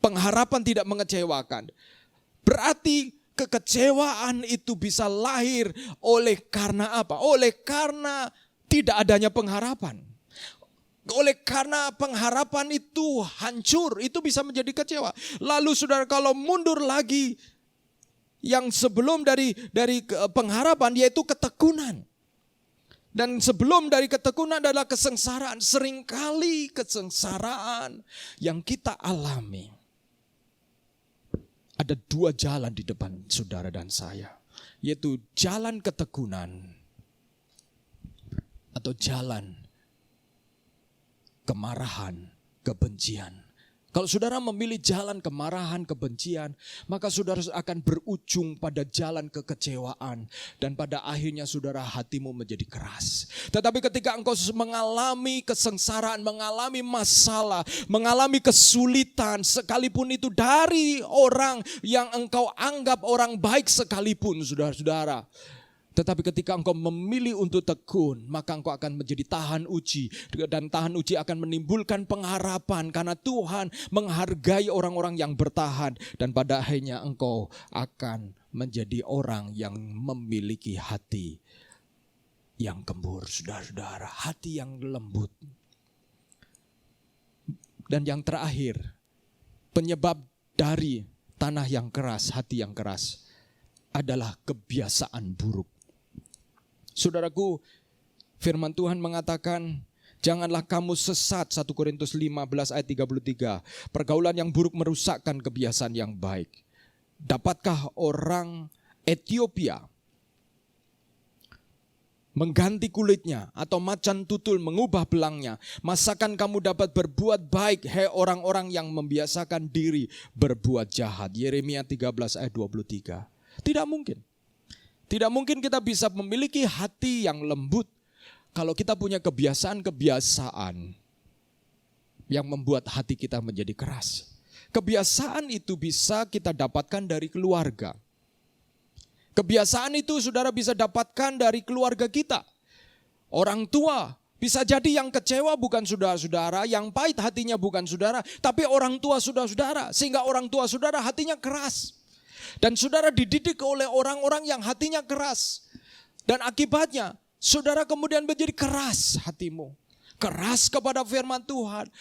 pengharapan tidak mengecewakan. Berarti kekecewaan itu bisa lahir oleh karena apa? Oleh karena tidak adanya pengharapan. Oleh karena pengharapan itu hancur, itu bisa menjadi kecewa. Lalu saudara, kalau mundur lagi, yang sebelum dari pengharapan yaitu ketekunan. Dan sebelum dari ketekunan adalah kesengsaraan. Seringkali kesengsaraan yang kita alami. Ada dua jalan di depan saudara dan saya, yaitu jalan ketekunan atau jalan kemarahan, kebencian. Kalau saudara memilih jalan kemarahan, kebencian, maka saudara akan berujung pada jalan kekecewaan. Dan pada akhirnya saudara, hatimu menjadi keras. Tetapi ketika engkau mengalami kesengsaraan, mengalami masalah, mengalami kesulitan, sekalipun itu dari orang yang engkau anggap orang baik sekalipun, saudara-saudara. Tetapi ketika engkau memilih untuk tekun, maka engkau akan menjadi tahan uji. Dan tahan uji akan menimbulkan pengharapan. Karena Tuhan menghargai orang-orang yang bertahan. Dan pada akhirnya engkau akan menjadi orang yang memiliki hati yang gembur. Saudara-saudara, hati yang lembut. Dan yang terakhir, penyebab dari tanah yang keras, hati yang keras, adalah kebiasaan buruk. Saudaraku, firman Tuhan mengatakan, janganlah kamu sesat, 1 Korintus 15 ayat 33. Pergaulan yang buruk merusakkan kebiasaan yang baik. Dapatkah orang Ethiopia mengganti kulitnya atau macan tutul mengubah belangnya? Masakan kamu dapat berbuat baik, hai orang-orang yang membiasakan diri berbuat jahat? Yeremia 13 ayat 23. Tidak mungkin. Tidak mungkin kita bisa memiliki hati yang lembut kalau kita punya kebiasaan-kebiasaan yang membuat hati kita menjadi keras. Kebiasaan itu bisa kita dapatkan dari keluarga. Kebiasaan itu saudara bisa dapatkan dari keluarga kita. Orang tua bisa jadi yang kecewa bukan saudara-saudara, yang pahit hatinya bukan saudara, tapi orang tua saudara-saudara. Sehingga orang tua saudara hatinya keras. Dan saudara dididik oleh orang-orang yang hatinya keras. Dan akibatnya saudara kemudian menjadi keras hatimu. Keras kepada firman Tuhan.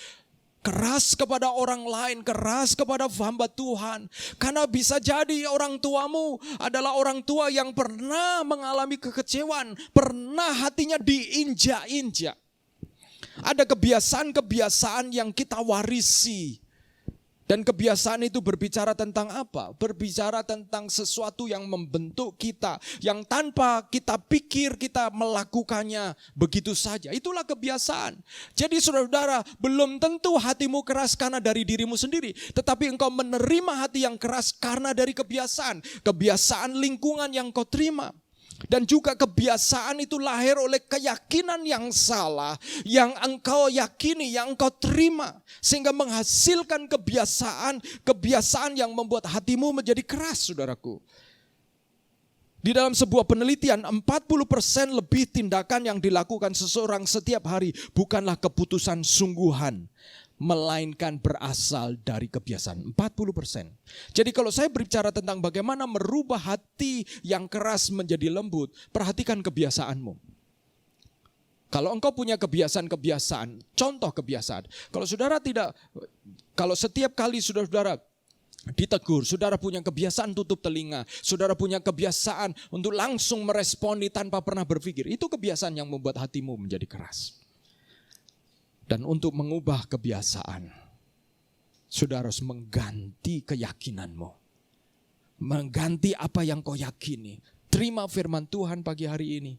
Keras kepada orang lain, keras kepada hamba Tuhan. Karena bisa jadi orang tuamu adalah orang tua yang pernah mengalami kekecewaan. Pernah hatinya diinjak-injak. Ada kebiasaan-kebiasaan yang kita warisi. Dan kebiasaan itu berbicara tentang apa? Berbicara tentang sesuatu yang membentuk kita. Yang tanpa kita pikir kita melakukannya begitu saja. Itulah kebiasaan. Jadi saudara-saudara, belum tentu hatimu keras karena dari dirimu sendiri. Tetapi engkau menerima hati yang keras karena dari kebiasaan. Kebiasaan lingkungan yang kau terima. Dan juga kebiasaan itu lahir oleh keyakinan yang salah, yang engkau yakini, yang engkau terima. Sehingga menghasilkan kebiasaan yang membuat hatimu menjadi keras, saudaraku. Di dalam sebuah penelitian, 40% lebih tindakan yang dilakukan seseorang setiap hari bukanlah keputusan sungguhan, melainkan berasal dari kebiasaan. 40%. Jadi kalau saya berbicara tentang bagaimana merubah hati yang keras menjadi lembut, perhatikan kebiasaanmu. Kalau engkau punya kebiasaan-kebiasaan, contoh kebiasaan. Kalau setiap kali saudara ditegur, saudara punya kebiasaan tutup telinga, saudara punya kebiasaan untuk langsung meresponi tanpa pernah berpikir, itu kebiasaan yang membuat hatimu menjadi keras. Dan untuk mengubah kebiasaan, saudara harus mengganti keyakinanmu. Mengganti apa yang kau yakini. Terima firman Tuhan pagi hari ini.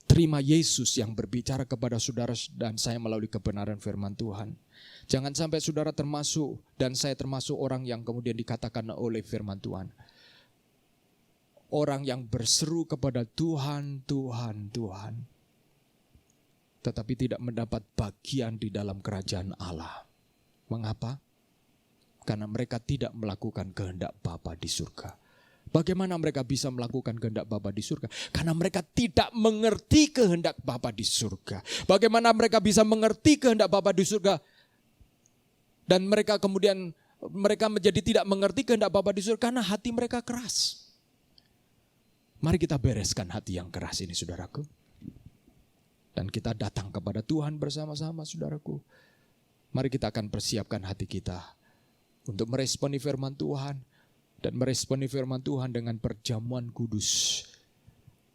Terima Yesus yang berbicara kepada saudara dan saya melalui kebenaran firman Tuhan. Jangan sampai saudara termasuk dan saya termasuk orang yang kemudian dikatakan oleh firman Tuhan. Orang yang berseru kepada Tuhan, Tuhan, Tuhan. Tetapi tidak mendapat bagian di dalam kerajaan Allah. Mengapa? Karena mereka tidak melakukan kehendak Bapa di surga. Bagaimana mereka bisa melakukan kehendak Bapa di surga? Karena mereka tidak mengerti kehendak Bapa di surga. Bagaimana mereka bisa mengerti kehendak Bapa di surga? Dan mereka kemudian menjadi tidak mengerti kehendak Bapa di surga karena hati mereka keras. Mari kita bereskan hati yang keras ini, saudaraku. Dan kita datang kepada Tuhan bersama-sama, saudaraku. Mari kita akan persiapkan hati kita untuk meresponi firman Tuhan. Dan meresponi firman Tuhan dengan perjamuan kudus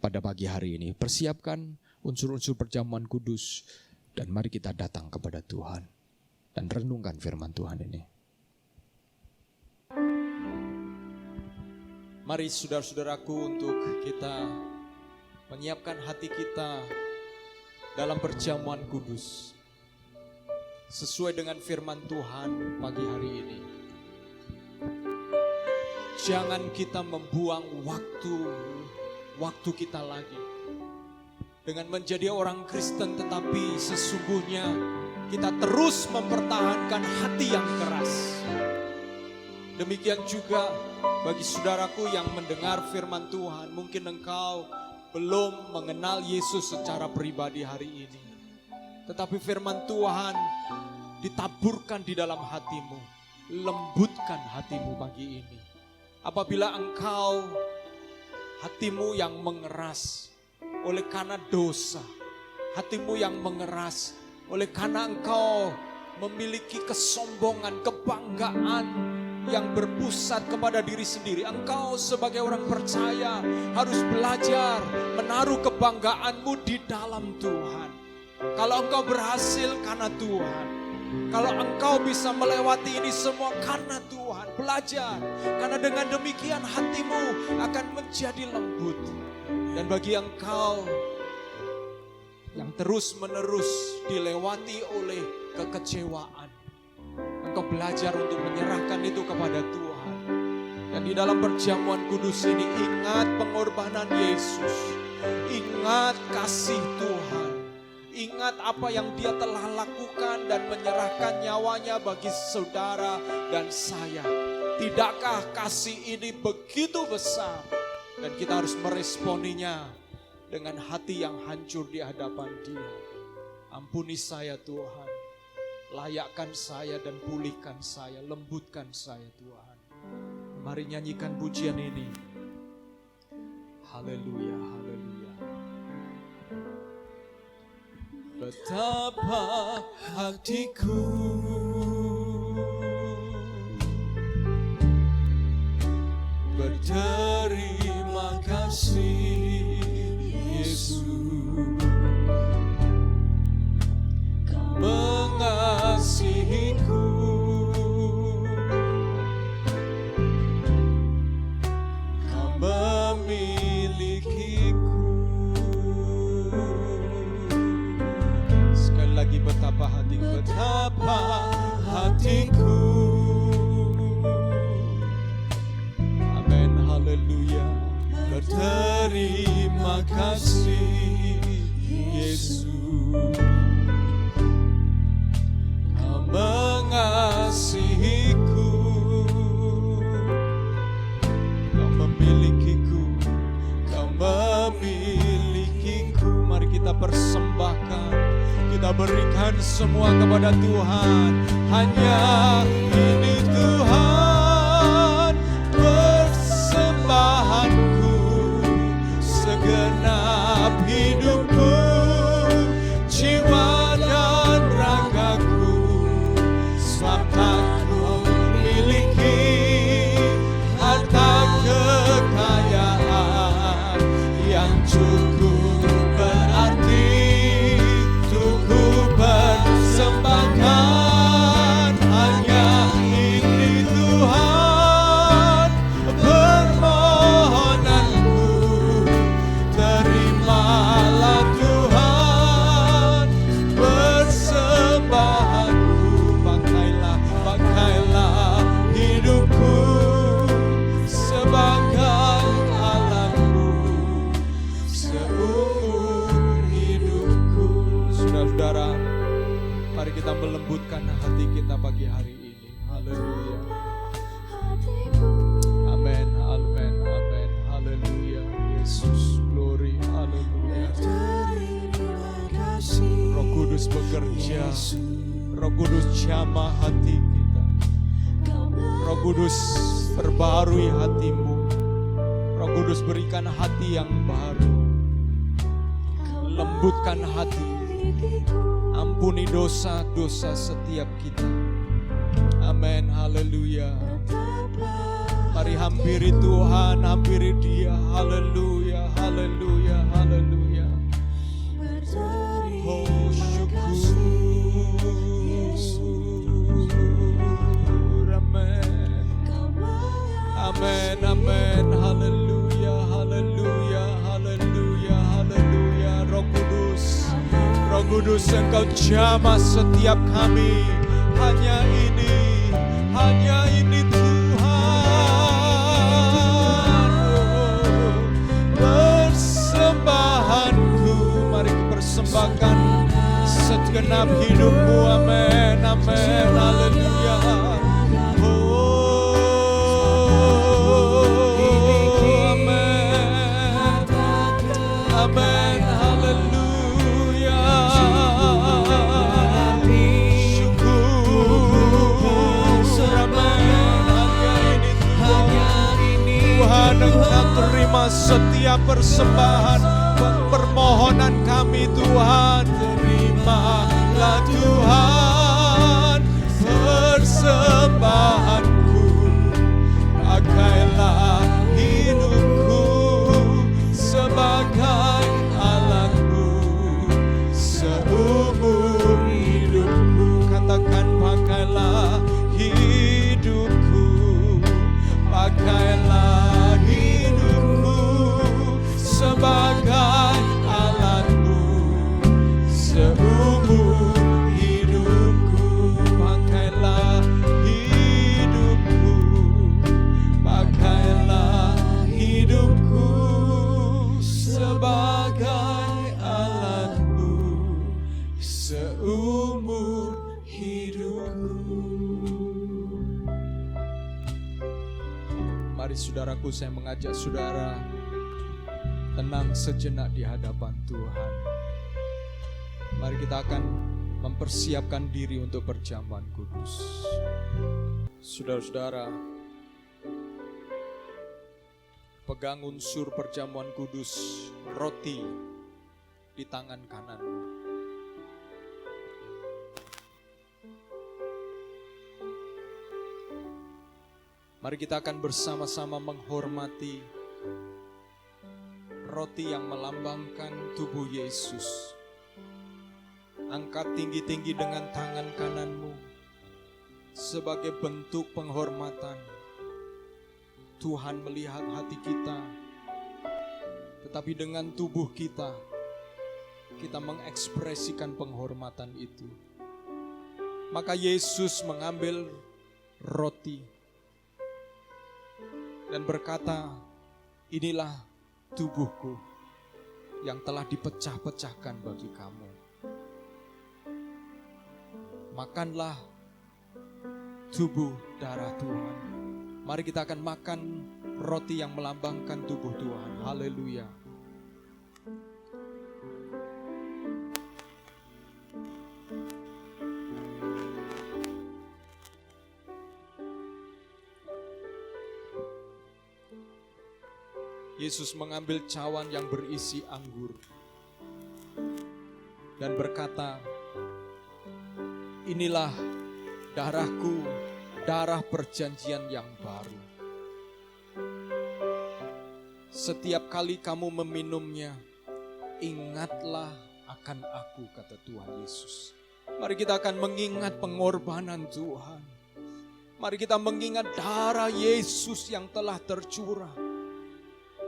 pada pagi hari ini. Persiapkan unsur-unsur perjamuan kudus. Dan mari kita datang kepada Tuhan. Dan renungkan firman Tuhan ini. Mari saudara-saudaraku untuk kita menyiapkan hati kita dalam perjamuan kudus sesuai dengan firman Tuhan pagi hari ini. Jangan kita membuang waktu kita lagi dengan menjadi orang Kristen, tetapi sesungguhnya kita terus mempertahankan hati yang keras. Demikian juga bagi saudaraku yang mendengar firman Tuhan, mungkin engkau belum mengenal Yesus secara pribadi hari ini. Tetapi firman Tuhan ditaburkan di dalam hatimu. Lembutkan hatimu pagi ini. Apabila engkau hatimu yang mengeras oleh karena dosa. Hatimu yang mengeras oleh karena engkau memiliki kesombongan, kebanggaan yang berpusat kepada diri sendiri. Engkau sebagai orang percaya harus belajar menaruh kebanggaanmu di dalam Tuhan. Kalau engkau berhasil karena Tuhan. Kalau engkau bisa melewati ini semua karena Tuhan. Belajar. Karena dengan demikian hatimu akan menjadi lembut. Dan bagi engkau yang terus menerus dilewati oleh kekecewaan, engkau belajar untuk menyerahkan itu kepada Tuhan. Dan di dalam perjamuan kudus ini ingat pengorbanan Yesus. Ingat kasih Tuhan. ingat apa yang dia telah lakukan dan menyerahkan nyawanya bagi saudara dan saya. Tidakkah kasih ini begitu besar? Dan kita harus meresponinya dengan hati yang hancur di hadapan Dia. Ampuni saya Tuhan, layakkan saya dan pulihkan saya, lembutkan saya Tuhan. Mari nyanyikan pujian ini. Haleluya, haleluya. Betapa hatiku berterima kasih Yesus, Kau mengasihiku, Kau memilikiku. Sekali lagi, betapa hatiku. Amin, haleluya. Berterima kasih Yesus, Kau mengasihiku, Kau memilikiku, Kau memilikiku. Mari kita persembahkan, kita berikan semua kepada Tuhan. Hanya ini Tuhan persembahanku, segenap hidupku, jiwa dan ragaku. Sebab aku miliki harta kekayaan yang cukup berarti untuk ku persembahkan. Hanya ini Tuhan permohonanku, terimalah Tuhan persembahanku. Pakailah hidupku sebagai alatmu seumur hidupku. Saudara-saudara, mari kita melembutkan hati kita pagi hari ini. Haleluya. Amin, amin, amin. Haleluya. Yesus, glory. Haleluya. Roh Kudus bekerja. Roh Kudus jamah hati kita. Roh Kudus perbarui hatimu. Roh Kudus berikan hati yang baru. Lembutkan hati. Ampuni dosa-dosa setiap kita. Amin, haleluya. Mari hampiri Tuhan, hampiri Dia. Haleluya, haleluya, haleluya. Oh, syukur. Amin. Amin, amin. Haleluya, haleluya, haleluya, haleluya. Roh Kudus, Roh Kudus, Engkau jamah setiap kami. Hanya ini Tuhan, persembahanku. Mari persembahkan segenap hidupmu. Amin, amin, haleluya. Amin, haleluya. Syukur, amin. Hanya ini Tuhan, Engkau terima setiap persembahan, permohonan kami Tuhan. Terimalah Tuhan persembahanku, pakailah hidupku sebagai alatmu seumur hidupku. Katakan, pakailah hidupku, pakailah hidupku sebagai alatmu seumur hidupku. Pakailah hidupku. Mari saudaraku, saya mengajak saudara tenang sejenak di hadapan Tuhan. Mari kita akan mempersiapkan diri untuk perjamuan kudus. Saudara-saudara, pegang unsur perjamuan kudus, roti di tangan kananmu. Mari kita akan bersama-sama menghormati roti yang melambangkan tubuh Yesus. Angkat tinggi-tinggi dengan tangan kananmu sebagai bentuk penghormatan. Tuhan melihat hati kita, tetapi dengan tubuh kita, kita mengekspresikan penghormatan itu. Maka Yesus mengambil roti dan berkata, inilah tubuhku yang telah dipecah-pecahkan bagi kamu. Makanlah tubuh darah Tuhan. Mari kita akan makan roti yang melambangkan tubuh Tuhan. Haleluya. Yesus mengambil cawan yang berisi anggur dan berkata, inilah darahku, darah perjanjian yang baru. Setiap kali kamu meminumnya, ingatlah akan aku, kata Tuhan Yesus. Mari kita akan mengingat pengorbanan Tuhan. Mari kita mengingat darah Yesus yang telah tercurah.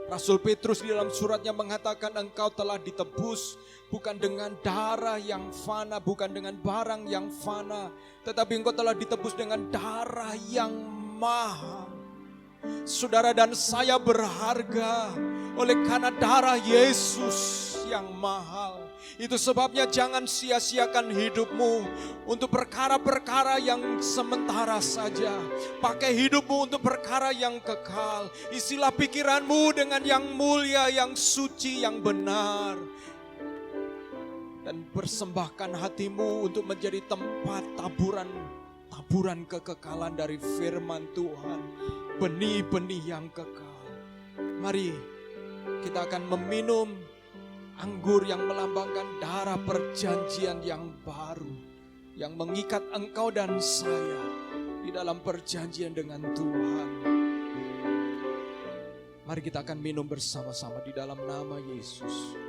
Rasul Petrus di dalam suratnya mengatakan, engkau telah ditebus bukan dengan darah yang fana, bukan dengan barang yang fana, tetapi engkau telah ditebus dengan darah yang mahal. Saudara dan saya berharga oleh karena darah Yesus yang mahal. Itu sebabnya jangan sia-siakan hidupmu untuk perkara-perkara yang sementara saja. Pakai hidupmu untuk perkara yang kekal. Isilah pikiranmu dengan yang mulia, yang suci, yang benar. Dan persembahkan hatimu untuk menjadi tempat taburan kekekalan dari firman Tuhan. Benih-benih yang kekal. Mari kita akan meminum anggur yang melambangkan darah perjanjian yang baru, yang mengikat engkau dan saya di dalam perjanjian dengan Tuhan. Mari kita akan minum bersama-sama di dalam nama Yesus.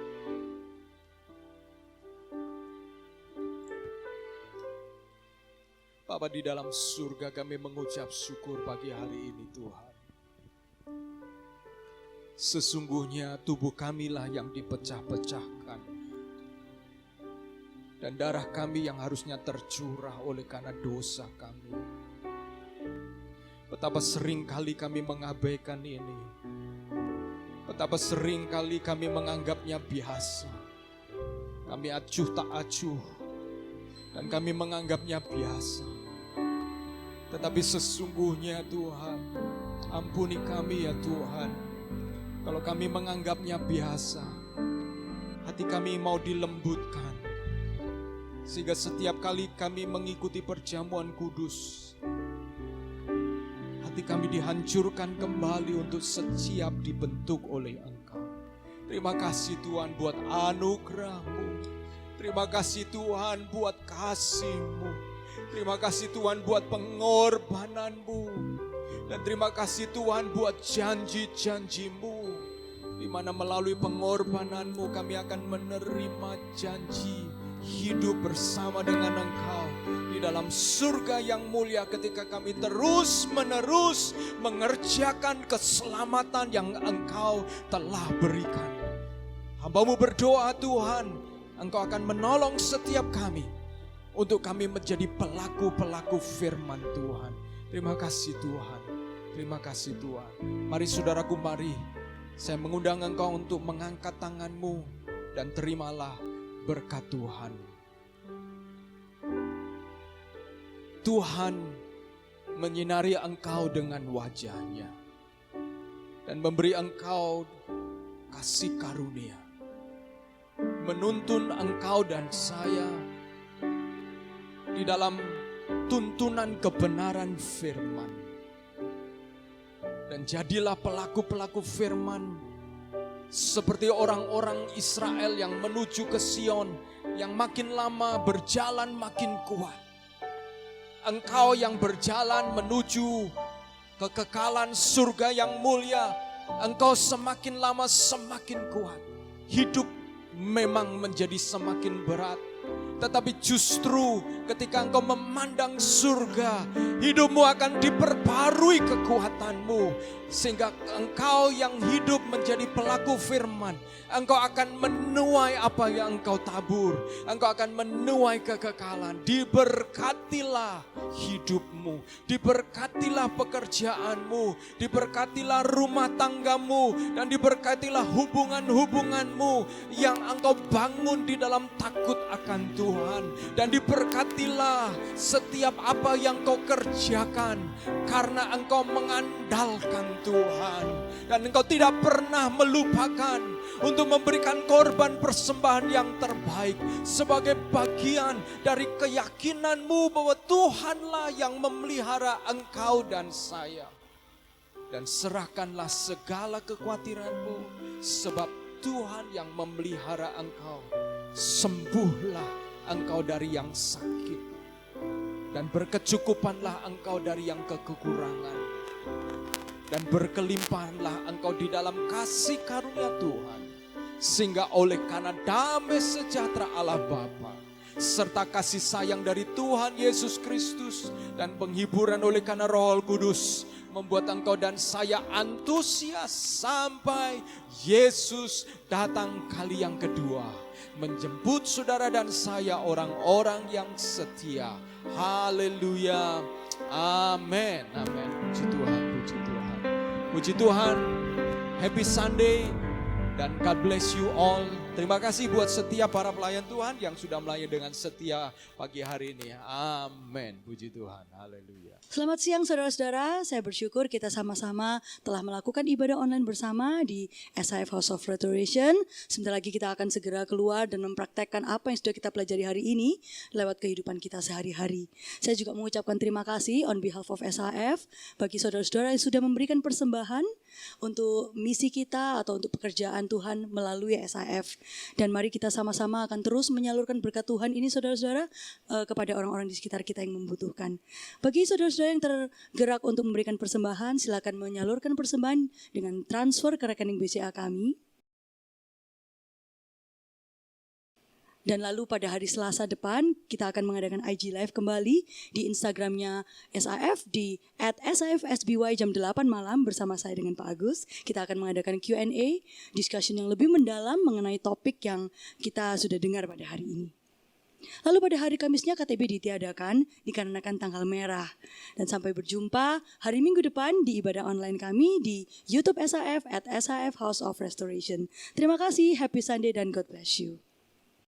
Bapa di dalam surga, kami mengucap syukur pagi hari ini Tuhan. Sesungguhnya tubuh kamilah yang dipecah-pecahkan. Dan darah kami yang harusnya tercurah oleh karena dosa kami. Betapa sering kali kami mengabaikan ini. Betapa sering kali kami menganggapnya biasa. Kami acuh tak acuh. Dan kami menganggapnya biasa. Tetapi sesungguhnya Tuhan, ampuni kami ya Tuhan. Kalau kami menganggapnya biasa, hati kami mau dilembutkan. Sehingga setiap kali kami mengikuti perjamuan kudus, hati kami dihancurkan kembali untuk setiap dibentuk oleh Engkau. Terima kasih Tuhan buat anugerah-Mu. Terima kasih Tuhan buat kasih-Mu. Terima kasih Tuhan buat pengorbanan-Mu. Dan terima kasih Tuhan buat janji-janji-Mu. Di mana melalui pengorbanan-Mu kami akan menerima janji hidup bersama dengan Engkau di dalam surga yang mulia ketika kami terus-menerus mengerjakan keselamatan yang Engkau telah berikan. Hamba-Mu berdoa Tuhan, Engkau akan menolong setiap kami untuk kami menjadi pelaku-pelaku firman Tuhan. Terima kasih Tuhan. Terima kasih Tuhan. Mari saudaraku, mari saya mengundang engkau untuk mengangkat tanganmu dan terimalah berkat Tuhan. Tuhan menyinari engkau dengan wajahnya. dan memberi Engkau kasih karunia. Menuntun Engkau dan saya di dalam tuntunan kebenaran firman. Dan jadilah pelaku-pelaku firman seperti orang-orang Israel yang menuju ke Sion, yang makin lama berjalan makin kuat. Engkau yang berjalan menuju kekekalan surga yang mulia, Engkau semakin lama semakin kuat. Hidup memang menjadi semakin berat, tetapi justru ketika engkau memandang surga, hidupmu akan diperbarui kekuatanmu. Sehingga engkau yang hidup menjadi pelaku firman, engkau akan menuai apa yang engkau tabur. Engkau akan menuai kekekalan. Diberkatilah hidupmu, diberkatilah pekerjaanmu, diberkatilah rumah tanggamu, dan diberkatilah hubungan-hubunganmu yang engkau bangun di dalam takut akan Tuhan. Dan diberkatilah setiap apa yang kau kerjakan karena engkau mengandalkan Tuhan. Dan engkau tidak pernah melupakan untuk memberikan korban persembahan yang terbaik sebagai bagian dari keyakinanmu bahwa Tuhanlah yang memelihara engkau dan saya. Dan serahkanlah segala kekhawatiranmu, sebab Tuhan yang memelihara engkau. Sembuhlah engkau dari yang sakit, dan berkecukupanlah engkau dari yang kekurangan, dan berkelimpahanlah engkau di dalam kasih karunia Tuhan, sehingga oleh karena damai sejahtera Allah Bapa serta kasih sayang dari Tuhan Yesus Kristus dan penghiburan oleh karena Roh Kudus membuat engkau dan saya antusias sampai Yesus datang kali yang kedua, menjemput saudara dan saya orang-orang yang setia. Haleluya. Amin. Amin. Puji Tuhan, puji Tuhan. Puji Tuhan. Happy Sunday dan God bless you all. Terima kasih buat setiap para pelayan Tuhan yang sudah melayani dengan setia pagi hari ini. Amin. Puji Tuhan. Haleluya. Selamat siang saudara-saudara, saya bersyukur kita sama-sama telah melakukan ibadah online bersama di SIF House of Restoration. Sebentar lagi kita akan segera keluar dan mempraktekkan apa yang sudah kita pelajari hari ini lewat kehidupan kita sehari-hari. Saya juga mengucapkan terima kasih on behalf of SIF bagi saudara-saudara yang sudah memberikan persembahan untuk misi kita atau untuk pekerjaan Tuhan melalui SIF. Dan mari kita sama-sama akan terus menyalurkan berkat Tuhan ini saudara-saudara kepada orang-orang di sekitar kita yang membutuhkan. Bagi saudara-saudara yang tergerak untuk memberikan persembahan, silakan menyalurkan persembahan dengan transfer ke rekening BCA kami. Dan lalu pada hari Selasa depan kita akan mengadakan IG Live kembali di Instagramnya SIF di @SIFSBY jam 8 malam bersama saya dengan Pak Agus. Kita akan mengadakan Q&A, discussion yang lebih mendalam mengenai topik yang kita sudah dengar pada hari ini. Lalu pada hari Kamisnya KTB ditiadakan dikarenakan tanggal merah. Dan sampai berjumpa hari Minggu depan di ibadah online kami di YouTube SIF @SIF House of Restoration. Terima kasih, happy Sunday dan God bless you.